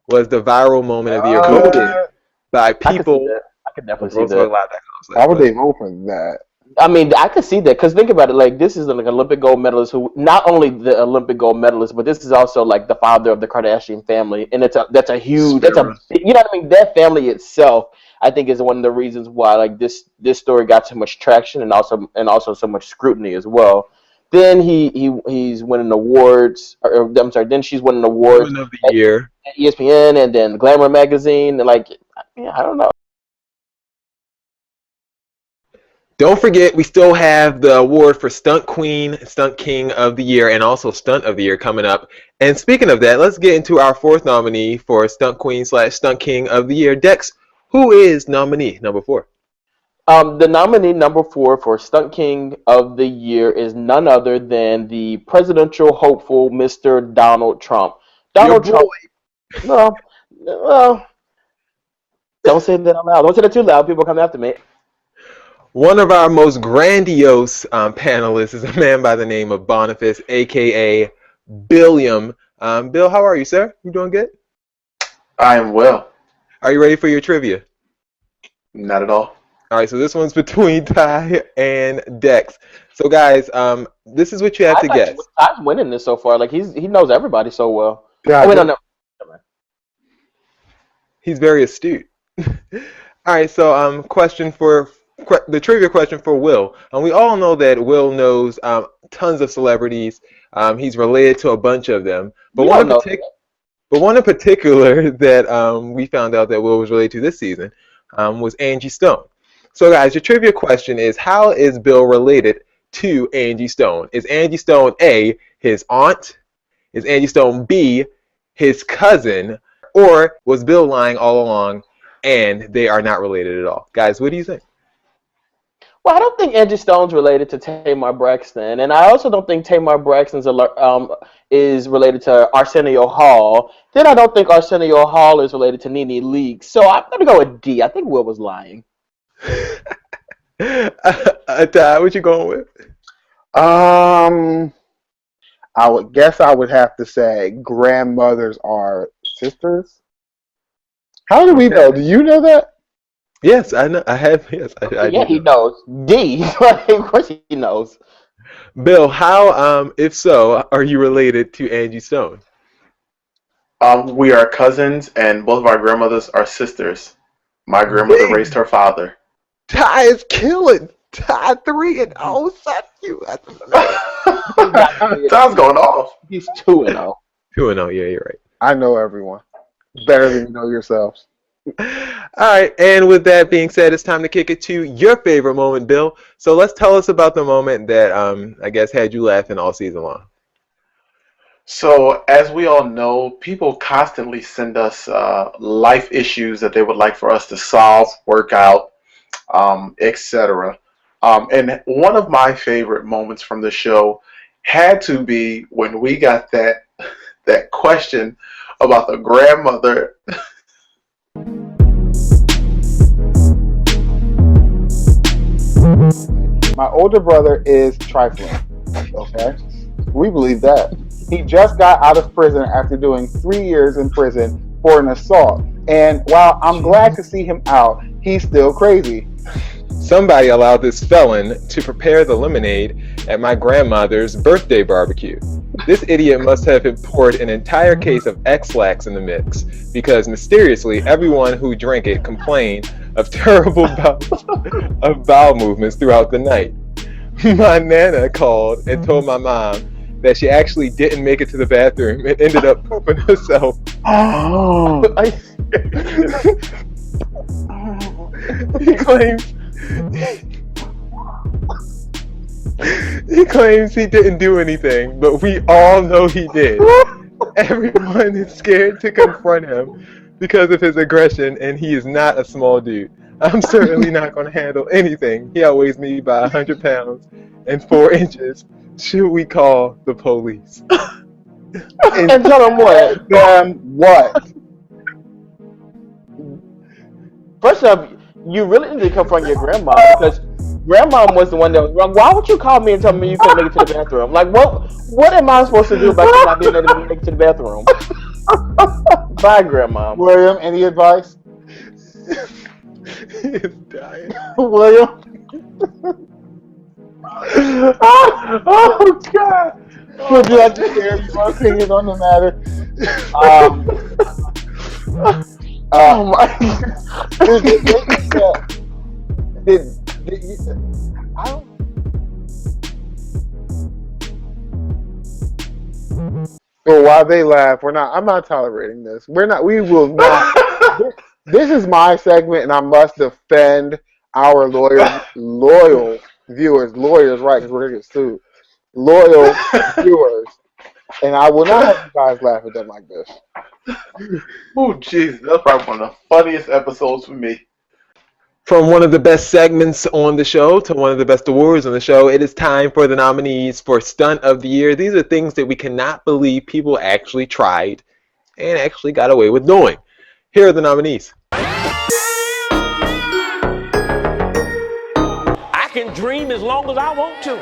was the viral moment of the year voted by people. I could definitely see that. Why would they vote for that? I mean, I could see that, because think about it. Like, this is like an Olympic gold medalist who, not only the Olympic gold medalist, but this is also like the father of the Kardashian family, and that's a huge, you know what I mean? That family itself, I think, is one of the reasons why like this story got so much traction and also so much scrutiny as well. Then he's winning awards. I'm sorry. Then she's winning awards of the year at ESPN and then Glamour magazine. And like, yeah, I don't know. Don't forget, we still have the award for Stunt Queen, Stunt King of the Year, and also Stunt of the Year coming up. And speaking of that, let's get into our fourth nominee for Stunt Queen / Stunt King of the Year. Dex, who is nominee number 4? The nominee number 4 for Stunt King of the Year is none other than the presidential hopeful, Mr. Donald Trump. Donald Trump. Well, don't say that out loud. Don't say that too loud. People come after me. One of our most grandiose panelists is a man by the name of Boniface, a.k.a. Billiam. Bill, how are you, sir? You doing good? I am well. Are you ready for your trivia? Not at all. All right, so this one's between Ty and Dex. So, guys, this is what you have to guess. Ty's winning this so far. Like, he knows everybody so well. Yeah, no. He's very astute. All right, so the trivia question for Will. We all know that Will knows tons of celebrities. He's related to a bunch of them, but You one don't in know. one in particular that we found out that Will was related to this season was Angie Stone. So, guys, your trivia question is: how is Bill related to Angie Stone? Is Angie Stone A, his aunt? Is Angie Stone B, his cousin? Or was Bill lying all along and they are not related at all? Guys, what do you think? Well, I don't think Angie Stone's related to Tamar Braxton, and I also don't think Tamar Braxton's is related to Arsenio Hall. Then I don't think Arsenio Hall is related to Nene Leakes. So I'm gonna go with D. I think Will was lying. Ty, what you going with? I would guess I would have to say grandmothers are sisters. How do we know? Do you know that? Yes, I know. I have. Yes, I Yeah, do he know. knows. D. Of course he knows. Bill, how, if so, are you related to Angie Stone? We are cousins, and both of our grandmothers are sisters. My grandmother raised her father. Ty is killing. Ty 3-0. Suck you. Ty's going off. He's 2-0. 2-0. Yeah, you're right. I know everyone better than you know yourselves. All right, and with that being said, it's time to kick it to your favorite moment, Bill. So let's tell us about the moment that I guess had you laughing all season long. So, as we all know, people constantly send us life issues that they would like for us to solve, work out, etc. And one of my favorite moments from the show had to be when we got that question about the grandmother. My older brother is trifling. Okay, we believe that. He just got out of prison after doing 3 years in prison for an assault. And while I'm glad to see him out, he's still crazy. Somebody allowed this felon to prepare the lemonade at my grandmother's birthday barbecue. This idiot must have poured an entire case of X-Lax in the mix, because mysteriously everyone who drank it complained of terrible bowel movements throughout the night. My nana called and told my mom that she actually didn't make it to the bathroom and ended up pooping herself. Oh. He claims he didn't do anything, but we all know he did. Everyone is scared to confront him because of his aggression, and he is not a small dude. I'm certainly not going to handle anything. He outweighs me by 100 pounds and 4 inches. Should we call the police? And tell him what? What? First off, you really need to confront your grandma, because grandma was the one that was wrong. Why would you call me and tell me you couldn't make it to the bathroom? Like, what am I supposed to do about you not being able to make it to the bathroom? Bye, grandma. William, any advice? He's dying. William? Oh, God. Would you like to share your opinion on the matter? Oh my God. I don't. Well, while they laugh, I'm not tolerating this. We will not. This is my segment, and I must defend our loyal viewers. Lawyers, right, because we're going to get sued. Loyal viewers. And I will not have you guys laugh at them like this. Oh, jeez, that's probably one of the funniest episodes for me. From one of the best segments on the show to one of the best awards on the show, it is time for the nominees for Stunt of the Year. These are things that we cannot believe people actually tried and actually got away with doing. Here are the nominees. I can dream as long as I want to.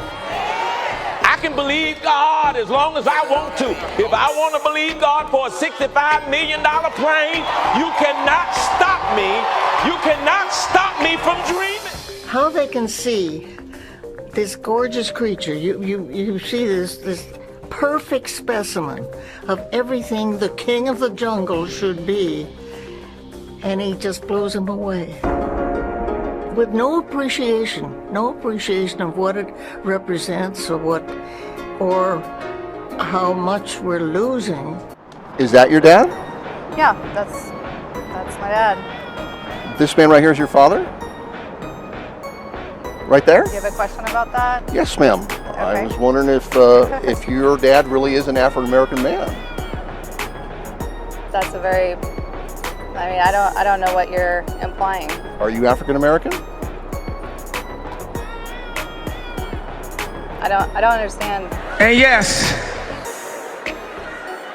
I can believe God as long as I want to. If I want to believe God for a $65 million plane, you cannot stop me. You cannot stop me from dreaming. How they can see this gorgeous creature, you see this perfect specimen of everything the king of the jungle should be, and he just blows him away. With no appreciation of what it represents or how much we're losing. Is that your dad? Yeah, that's my dad. This man right here is your father? Right there? Do you have a question about that? Yes, ma'am. Okay. I was wondering if your dad really is an African American man. That's a very, I mean, I don't know what you're implying. Are you African American? I don't understand. And yes,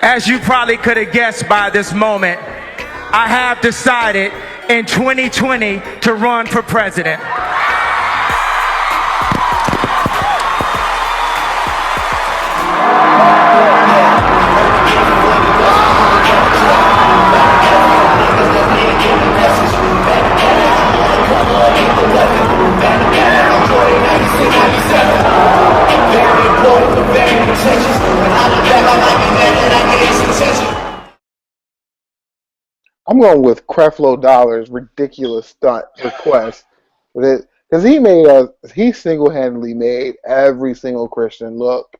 as you probably could have guessed by this moment, I have decided in 2020 to run for president. I'm going with Creflo Dollar's ridiculous stunt request because he single-handedly made every single Christian look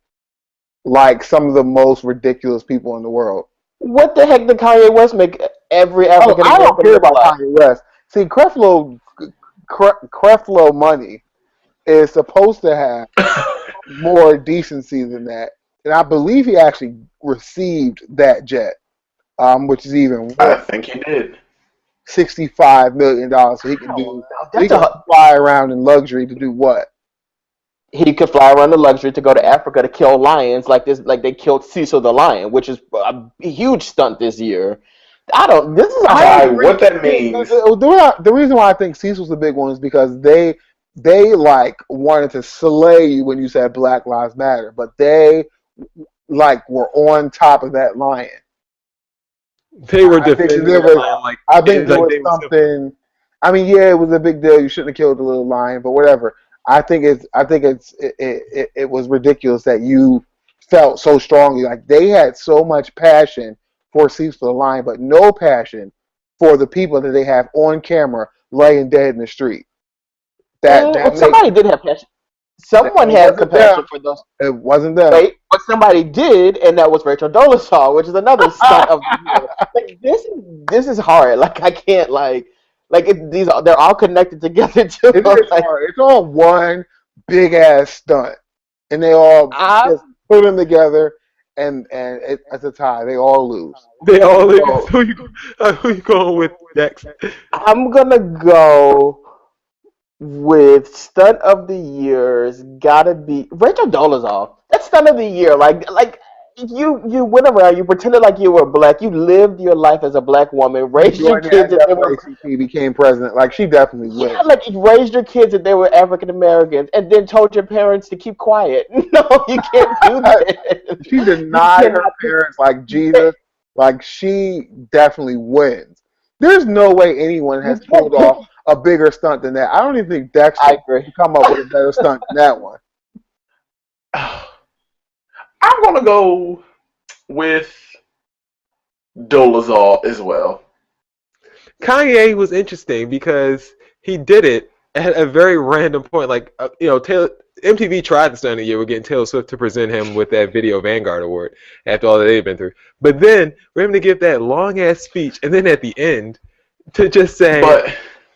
like some of the most ridiculous people in the world. What the heck did Kanye West make every African I American don't care look about like? Kanye West. See, Creflo money is supposed to have more decency than that, and I believe he actually received that jet, which is even worse. I think he did. $65 million, so he can fly around in luxury to do what? He could fly around the luxury to go to Africa to kill lions like they killed Cecil the lion, which is a huge stunt this year. This is what that means. The reason why I think Cecil's the big one is because they like wanted to slay you when you said Black Lives Matter, but they like were on top of that lion. They were defending the lion like I think there like was they were something. I mean, yeah, it was a big deal. You shouldn't have killed the little lion, but whatever. I think it was ridiculous that you felt so strongly. Like they had so much passion for Cecil the lion, but no passion for the people that they have on camera laying dead in the street. Somebody did have passion. Someone had compassion for those. It wasn't them. Wait, but somebody did, and that was Rachehl Dolezal, which is another stunt of the year. Like, this is hard. Like I can't they're all connected together too. It is hard. It's all one big ass stunt, and they all just put them together, and it's a tie. They all lose. They all lose. Who you going with next? I'm gonna go with stunt of the year's gotta be Rachehl Dolezal. That's stunt of the year. Like you went around, you pretended like you were black, you lived your life as a black woman, raised your kids and they were became president. Like she definitely would. Yeah, like you raised your kids and they were African Americans and then told your parents to keep quiet. No, you can't do that. She denied her parents like Jesus. Like she definitely wins. There's no way anyone has pulled off a bigger stunt than that. I don't even think Dexter can come up with a better stunt than that one. I'm going to go with Dolezal as well. Kanye was interesting because he did it at a very random point. Like, MTV tried to stunt a year with getting Taylor Swift to present him with that Video Vanguard Award after all that they've been through. But then for him to give that long-ass speech and then at the end to just say,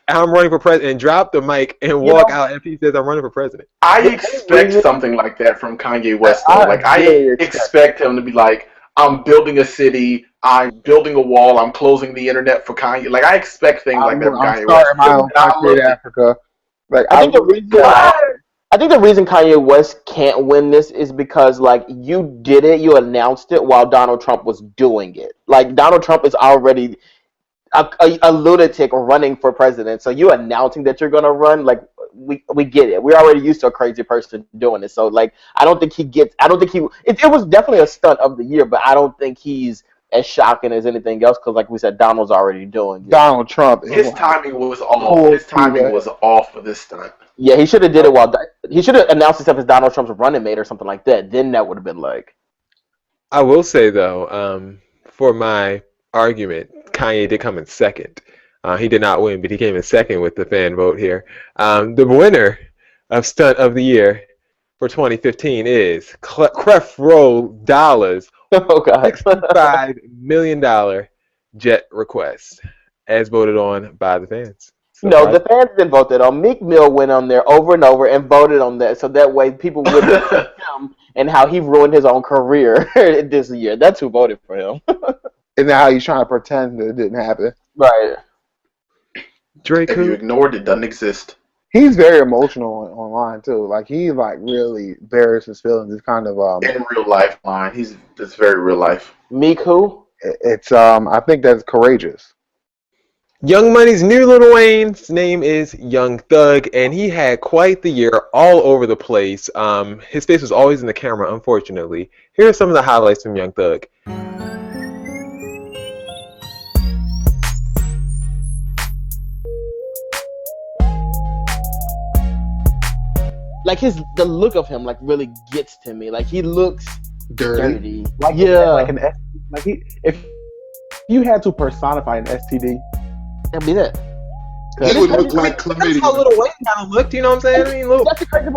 I'm running for president, and drop the mic and walk out after he says, I'm running for president. I expect something like that from Kanye West, though. I expect him to be like, I'm building a city, I'm building a wall, I'm closing the internet for Kanye. Like, I expect things like that from Kanye West. My own country in Africa. Like, I think the reason Kanye West can't win this is because, like, you did it, you announced it while Donald Trump was doing it. Like, Donald Trump is already a lunatic running for president, so you announcing that you're gonna run, like, we get it. We're already used to a crazy person doing it. So, like, it was definitely a stunt of the year, but I don't think he's as shocking as anything else because, like we said, Donald's already doing it. Donald Trump. His timing was off. His timing was off for this stunt. Yeah, he should have did it he should have announced himself as Donald Trump's running mate or something like that. Then that would have been like. I will say though, for my argument, Kanye did come in second. He did not win, but he came in second with the fan vote here. The winner of Stunt of the Year for 2015 is Creflo Dollar's $65 million jet request, as voted on by the fans. No, the fans didn't vote that on. Meek Mill went on there over and over and voted on that, so that way people would see him and how he ruined his own career this year. That's who voted for him. Isn't that how he's trying to pretend that it didn't happen? Right. Drake, if you ignored it, doesn't exist. He's very emotional online too. Like he really bears his feelings. It's kind of in real life line. It's very real life. Meek who? It's I think that's Courageous. Young Money's new Lil Wayne's name is Young Thug, and he had quite the year all over the place. His face was always in the camera, unfortunately. Here are some of the highlights from Young Thug. Like the look of him really gets to me. Like he looks dirty. If you had to personify an STD, that'd be that. He would look like chlamydia. That's how Lil Wayne kind of looked, you know what I'm saying? I mean, look.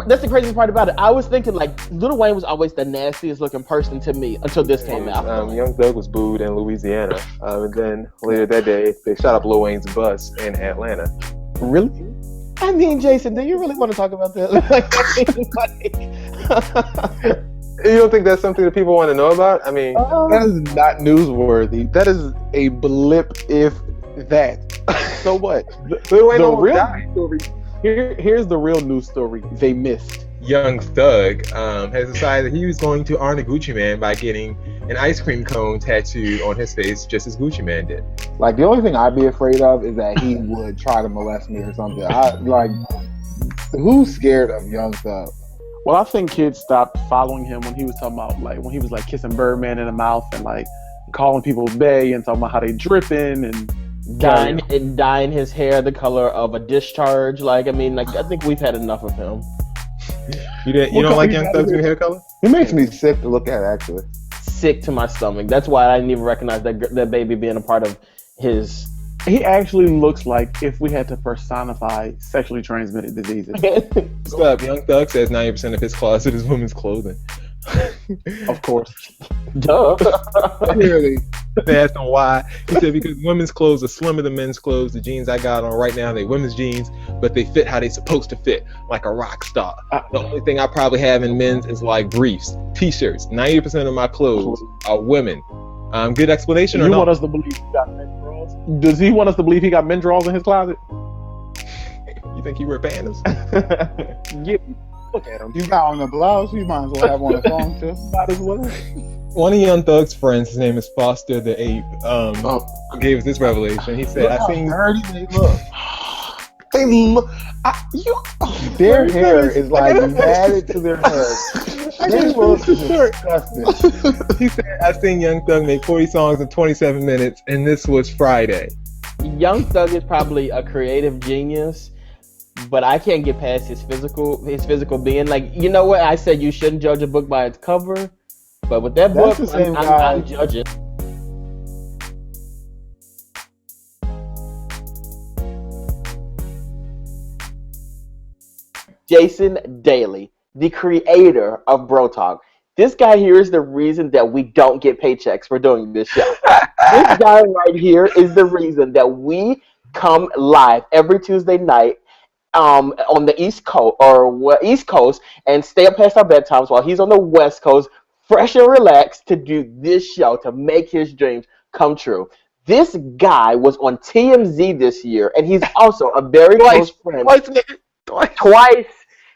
That's the crazy part about it. I was thinking Lil Wayne was always the nastiest looking person to me until this came out. Young Thug was booed in Louisiana, and then later that day they shot up Lil Wayne's bus in Atlanta. Really? I mean, Jason, do you really want to talk about that? You don't think that's something that people want to know about? I mean, that is not newsworthy. That is a blip, if that. So what? The real story. Here's the real news story. They missed. Young Thug has decided that he was going to honor Gucci Mane by getting an ice cream cone tattooed on his face, just as Gucci Mane did. Like the only thing I'd be afraid of is that he would try to molest me or something. Who's scared of Young Thug? Well, I think kids stopped following him when he was talking about when he was kissing Birdman in the mouth and calling people bae and talking about how they dripping and dyeing his hair the color of a discharge. I think we've had enough of him. You don't like Young Thug's new hair color? It makes me sick to look at, actually. Sick to my stomach. That's why I didn't even recognize that baby being a part of his. He actually looks like if we had to personify sexually transmitted diseases. Stop. Young Thug says 90% of his closet is women's clothing. Of course. Duh. Clearly. They asked him why. He said because women's clothes are slimmer than men's clothes. The jeans I got on right now, they're women's jeans, but they fit how they're supposed to fit, like a rock star. The only thing I probably have in men's is briefs, t-shirts. 90% of my clothes are women. Good explanation or you no? Want us to believe he got men drawers? Does he want us to believe he got men drawers in his closet? You think he wear panties? Yeah. Look at him. You got on a blouse, you might as well have on a thong too. Might as well. One of Young Thug's friends, his name is Foster the Ape, gave us this revelation. He said, "I seen dirty they look. They look. Their hair is matted to their head. They look disgusting." He said, "I seen Young Thug make 40 songs in 27 minutes, and this was Friday." Young Thug is probably a creative genius, but I can't get past his physical being. You know what? I said you shouldn't judge a book by its cover, but with that book, I'm judging. Jason Daly, the creator of Bro Talk. This guy here is the reason that we don't get paychecks for doing this show. This guy right here is the reason that we come live every Tuesday night on the East Coast and stay up past our bedtimes while he's on the West Coast, fresh and relaxed to do this show to make his dreams come true. This guy was on TMZ this year, and he's also a very close friend. Twice.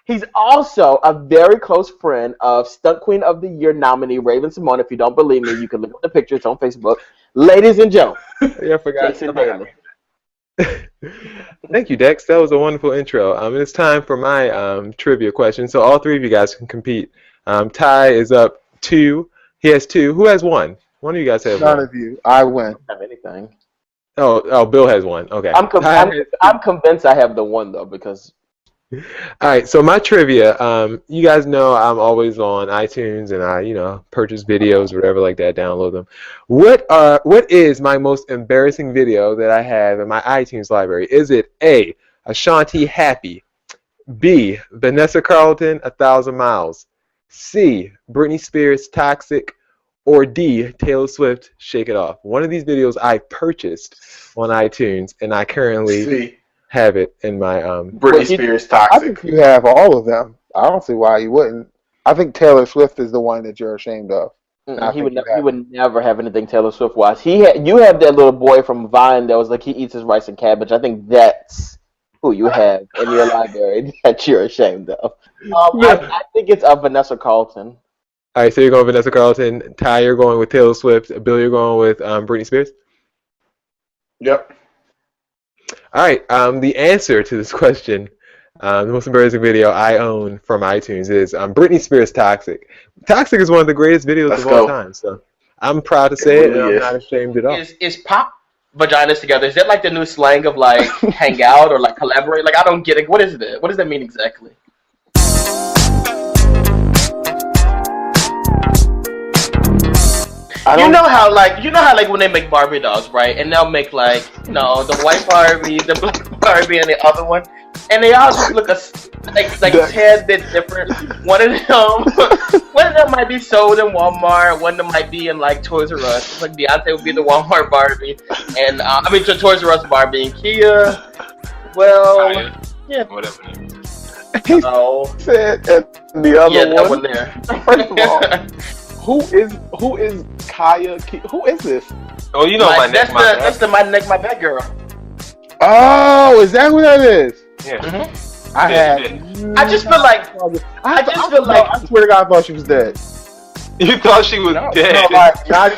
He's also a very close friend of Stunt Queen of the Year nominee Raven-Symoné. If you don't believe me, you can look at the pictures on Facebook. Ladies and gentlemen, I forgot. Thank you, Dex. That was a wonderful intro. And it's time for my trivia question. So all three of you guys can compete. Ty is up 2. He has 2. Who has 1? One of you guys has 1. None of you. I win. I don't have anything. Oh, Bill has 1. Okay. I'm convinced I have the 1 though because All right, so my trivia. You guys know I'm always on iTunes, and I, purchase videos, whatever like that, download them. What is my most embarrassing video that I have in my iTunes library? Is it A, Ashanti Happy, B, Vanessa Carlton, 1,000 Miles, C, Britney Spears Toxic, or D, Taylor Swift Shake It Off? One of these videos I purchased on iTunes, and I currently C. have it in my Britney Spears I Toxic. think you have all of them. I don't see why you wouldn't. I think Taylor Swift is the one that you're ashamed of. He would never have anything Taylor Swift wise. You have that little boy from Vine that was like he eats his rice and cabbage. I think that's who you have in your library that you're ashamed of. I think it's Vanessa Carlton. All right, so you're going with Vanessa Carlton. Ty, you're going with Taylor Swift. Bill, you're going with Britney Spears? Yep. All right, the answer to this question, the most embarrassing video I own from iTunes is Britney Spears Toxic. Toxic is one of the greatest videos of all time, so I'm proud to say it, and I'm not ashamed at all. Is pop vaginas together? Is that like the new slang of like hang out or like collaborate? Like I don't get it. What is it? What does that mean exactly? You know how like when they make Barbie dolls, right? And they'll make like the white Barbie, the black Barbie, and the other one, and they all just look like a tad bit different. One of them might be sold in Walmart. One of them might be in like Toys R Us. Like Beyonce would be the Walmart Barbie, and Toys R Us Barbie and Kia. Well, yeah, whatever. He said the other one there. First of all. Who is Kaya? Who is this? Oh, you know that's the my neck, my back girl. Oh, is that who that is? Yeah. Mm-hmm. I just feel like I swear to God, I thought she was dead. You thought she was dead? No,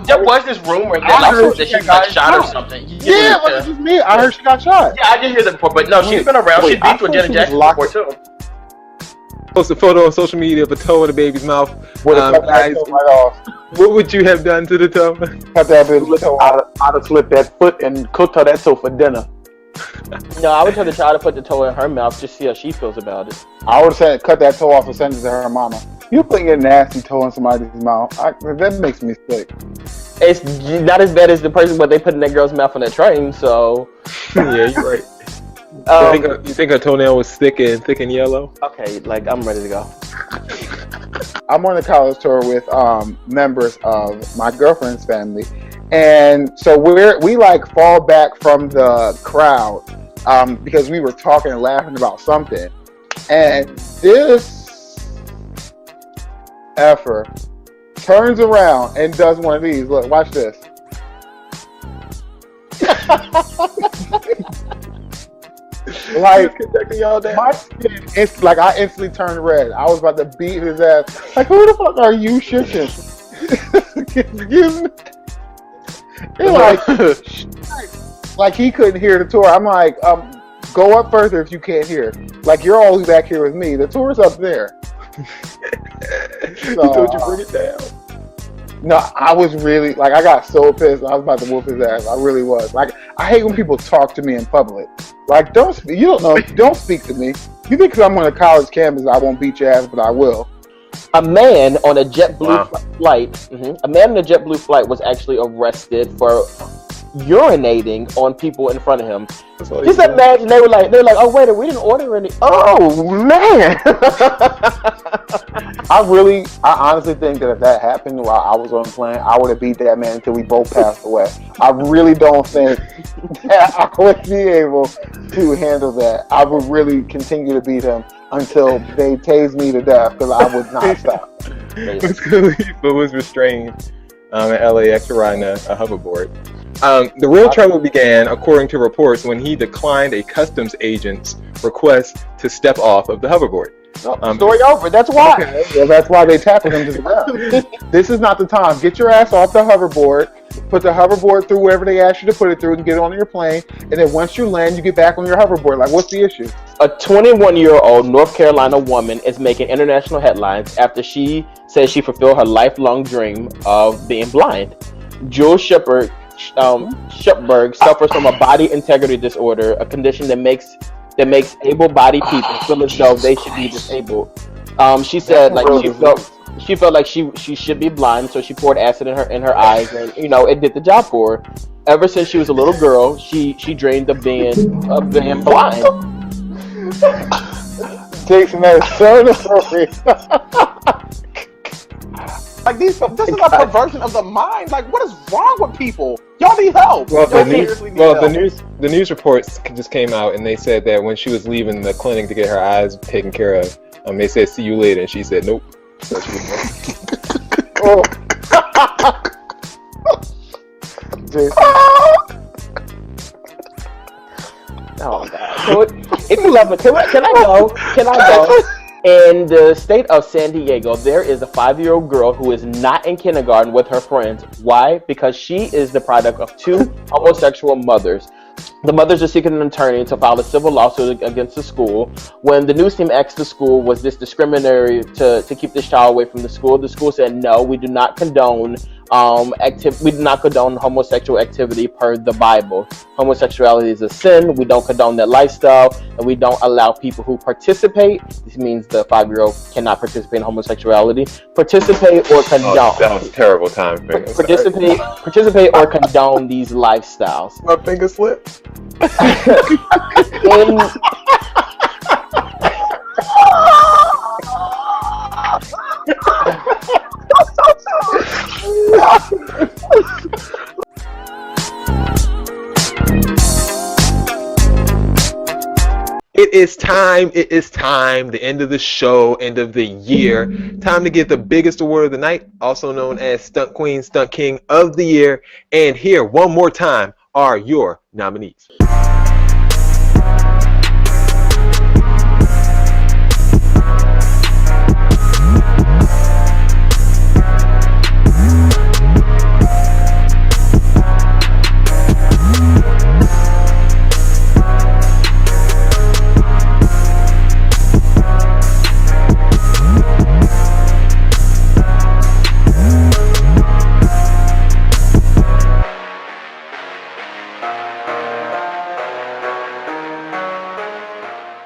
there was this rumor that she got shot or something. Yeah, it was me. I heard she got shot. Yeah, I did hear that before, but no, she's been around. She's beefed with Janet Jackson before too. Post a photo on social media of a toe in a baby's mouth. Guys, what would you have done to the toe? Cut that baby's toe. I'd have slipped that foot and cooked her that toe for dinner. No, I would tell the child to put the toe in her mouth, just see how she feels about it. I would have said cut that toe off and send it to her mama. You putting your nasty toe in somebody's mouth, that makes me sick. It's not as bad as the person what they put in that girl's mouth on that train, so... Yeah, you're right. You think her toenail was thick and yellow? Okay, like I'm ready to go. I'm on a college tour with members of my girlfriend's family, and so we like fall back from the crowd because we were talking and laughing about something, and this effer turns around and does one of these. Look, watch this. Like my skin, it's like I instantly turned red. I was about to beat his ass. Like, who the fuck are you shitting? like he couldn't hear the tour. I'm like, go up further if you can't hear. Like you're all back here with me. The tour's up there. He told you bring it down. No, I was really I got so pissed. I was about to whoop his ass. I really was. Like, I hate when people talk to me in public. Like, don't speak to me. You think because I'm on a college campus, I won't beat your ass, but I will. A man on a JetBlue flight. A man on a JetBlue flight was actually arrested for urinating on people in front of him. Just imagine they were like, oh wait, we didn't order any. Oh man. I honestly think that if that happened while I was on the plane, I would have beat that man until we both passed away. I really don't think that I would be able to handle that. I would really continue to beat him until they tased me to death because I would not stop. Wiz Khalifa was restrained in LAX for riding a hoverboard. The real trouble began, according to reports, when he declined a customs agent's request to step off of the hoverboard. Story over. That's why. Okay. Well, that's why they tackled him to the ground. This is not the time. Get your ass off the hoverboard. Put the hoverboard through wherever they ask you to put it through and get on your plane. And then once you land, you get back on your hoverboard. Like, what's the issue? A 21-year-old North Carolina woman is making international headlines after she says she fulfilled her lifelong dream of being blind. Jules Shepberg suffers from a body integrity disorder, a condition that makes that makes able-bodied people feel as though they should be disabled. She said like she felt like she should be blind, so she poured acid in her eyes, and it did the job for her. Ever since she was a little girl, she dreamed of being blind. Jason, that is so inappropriate. Like this is a perversion of the mind. Like, what is wrong with people? Y'all need help. Well, Y'all seriously need help. the news reports just came out, and they said that when she was leaving the clinic to get her eyes taken care of, they said, "See you later," and she said, "Nope." So she was Oh God! So if you love me, can I go? Can I go? In the state of San Diego, there is a 5-year-old girl who is not in kindergarten with her friends. Why? Because she is the product of 2 homosexual mothers. The mothers are seeking an attorney to file a civil lawsuit against the school. When the news team asked the school, was this discriminatory to keep this child away from the school said, no, we do not condone we do not condone homosexual activity per the Bible. Homosexuality is a sin. We don't condone that lifestyle, and we don't allow people who participate. This means the 5-year-old cannot participate in homosexuality. Participate or condone. that was a terrible time. Participate or condone these lifestyles. My finger slipped. It is time, the end of the show, end of the year. Time to get the biggest award of the night, also known as Stunt Queen, Stunt King of the Year. And here, one more time, are your nominees.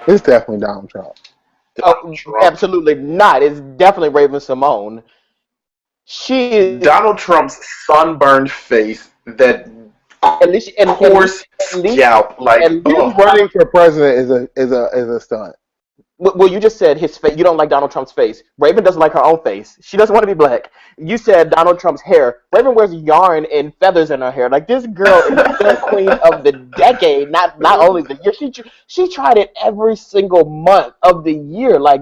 It's definitely Donald Trump. Absolutely not. It's definitely Raven-Symoné. She is Donald Trump's sunburned face, that coarse scalp, like running for president is a stunt. Well, you just said his face. You don't like Donald Trump's face. Raven doesn't like her own face. She doesn't want to be black. You said Donald Trump's hair. Raven wears yarn and feathers in her hair. Like, this girl is the queen of the decade. Not only the year. She tried it every single month of the year. Like,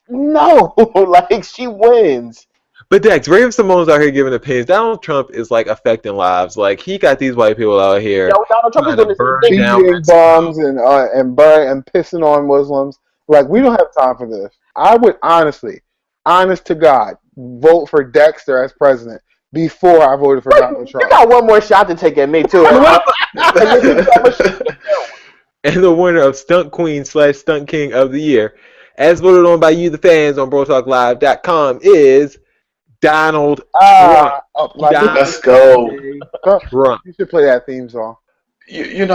no, like, she wins. But Dex, Raven-Symoné's out here giving opinions. Donald Trump is like affecting lives. Like, he got these white people out here. Yo, Donald Trump is doing this bombs and pissing on Muslims. Like, we don't have time for this. I would honest to God, vote for Dexter as president before I voted for Donald Trump. You got one more shot to take at me too. And the winner of Stunt Queen / Stunt King of the Year, as voted on by you, the fans, on BroTalkLive.com, is Donald Trump. Let's go. Trump. You should play that theme song. These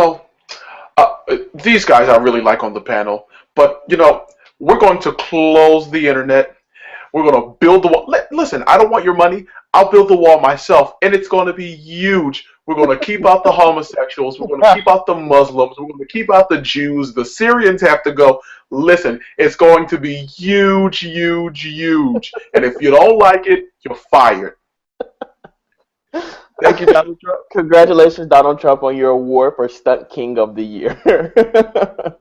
guys I really like on the panel, but we're going to close the internet. We're going to build the wall. Listen, I don't want your money. I'll build the wall myself, and it's going to be huge. We're going to keep out the homosexuals. We're going to keep out the Muslims. We're going to keep out the Jews. The Syrians have to go. Listen, it's going to be huge, huge, huge. And if you don't like it, you're fired. Thank you, Donald Trump. Congratulations, Donald Trump, on your award for Stunt King of the Year.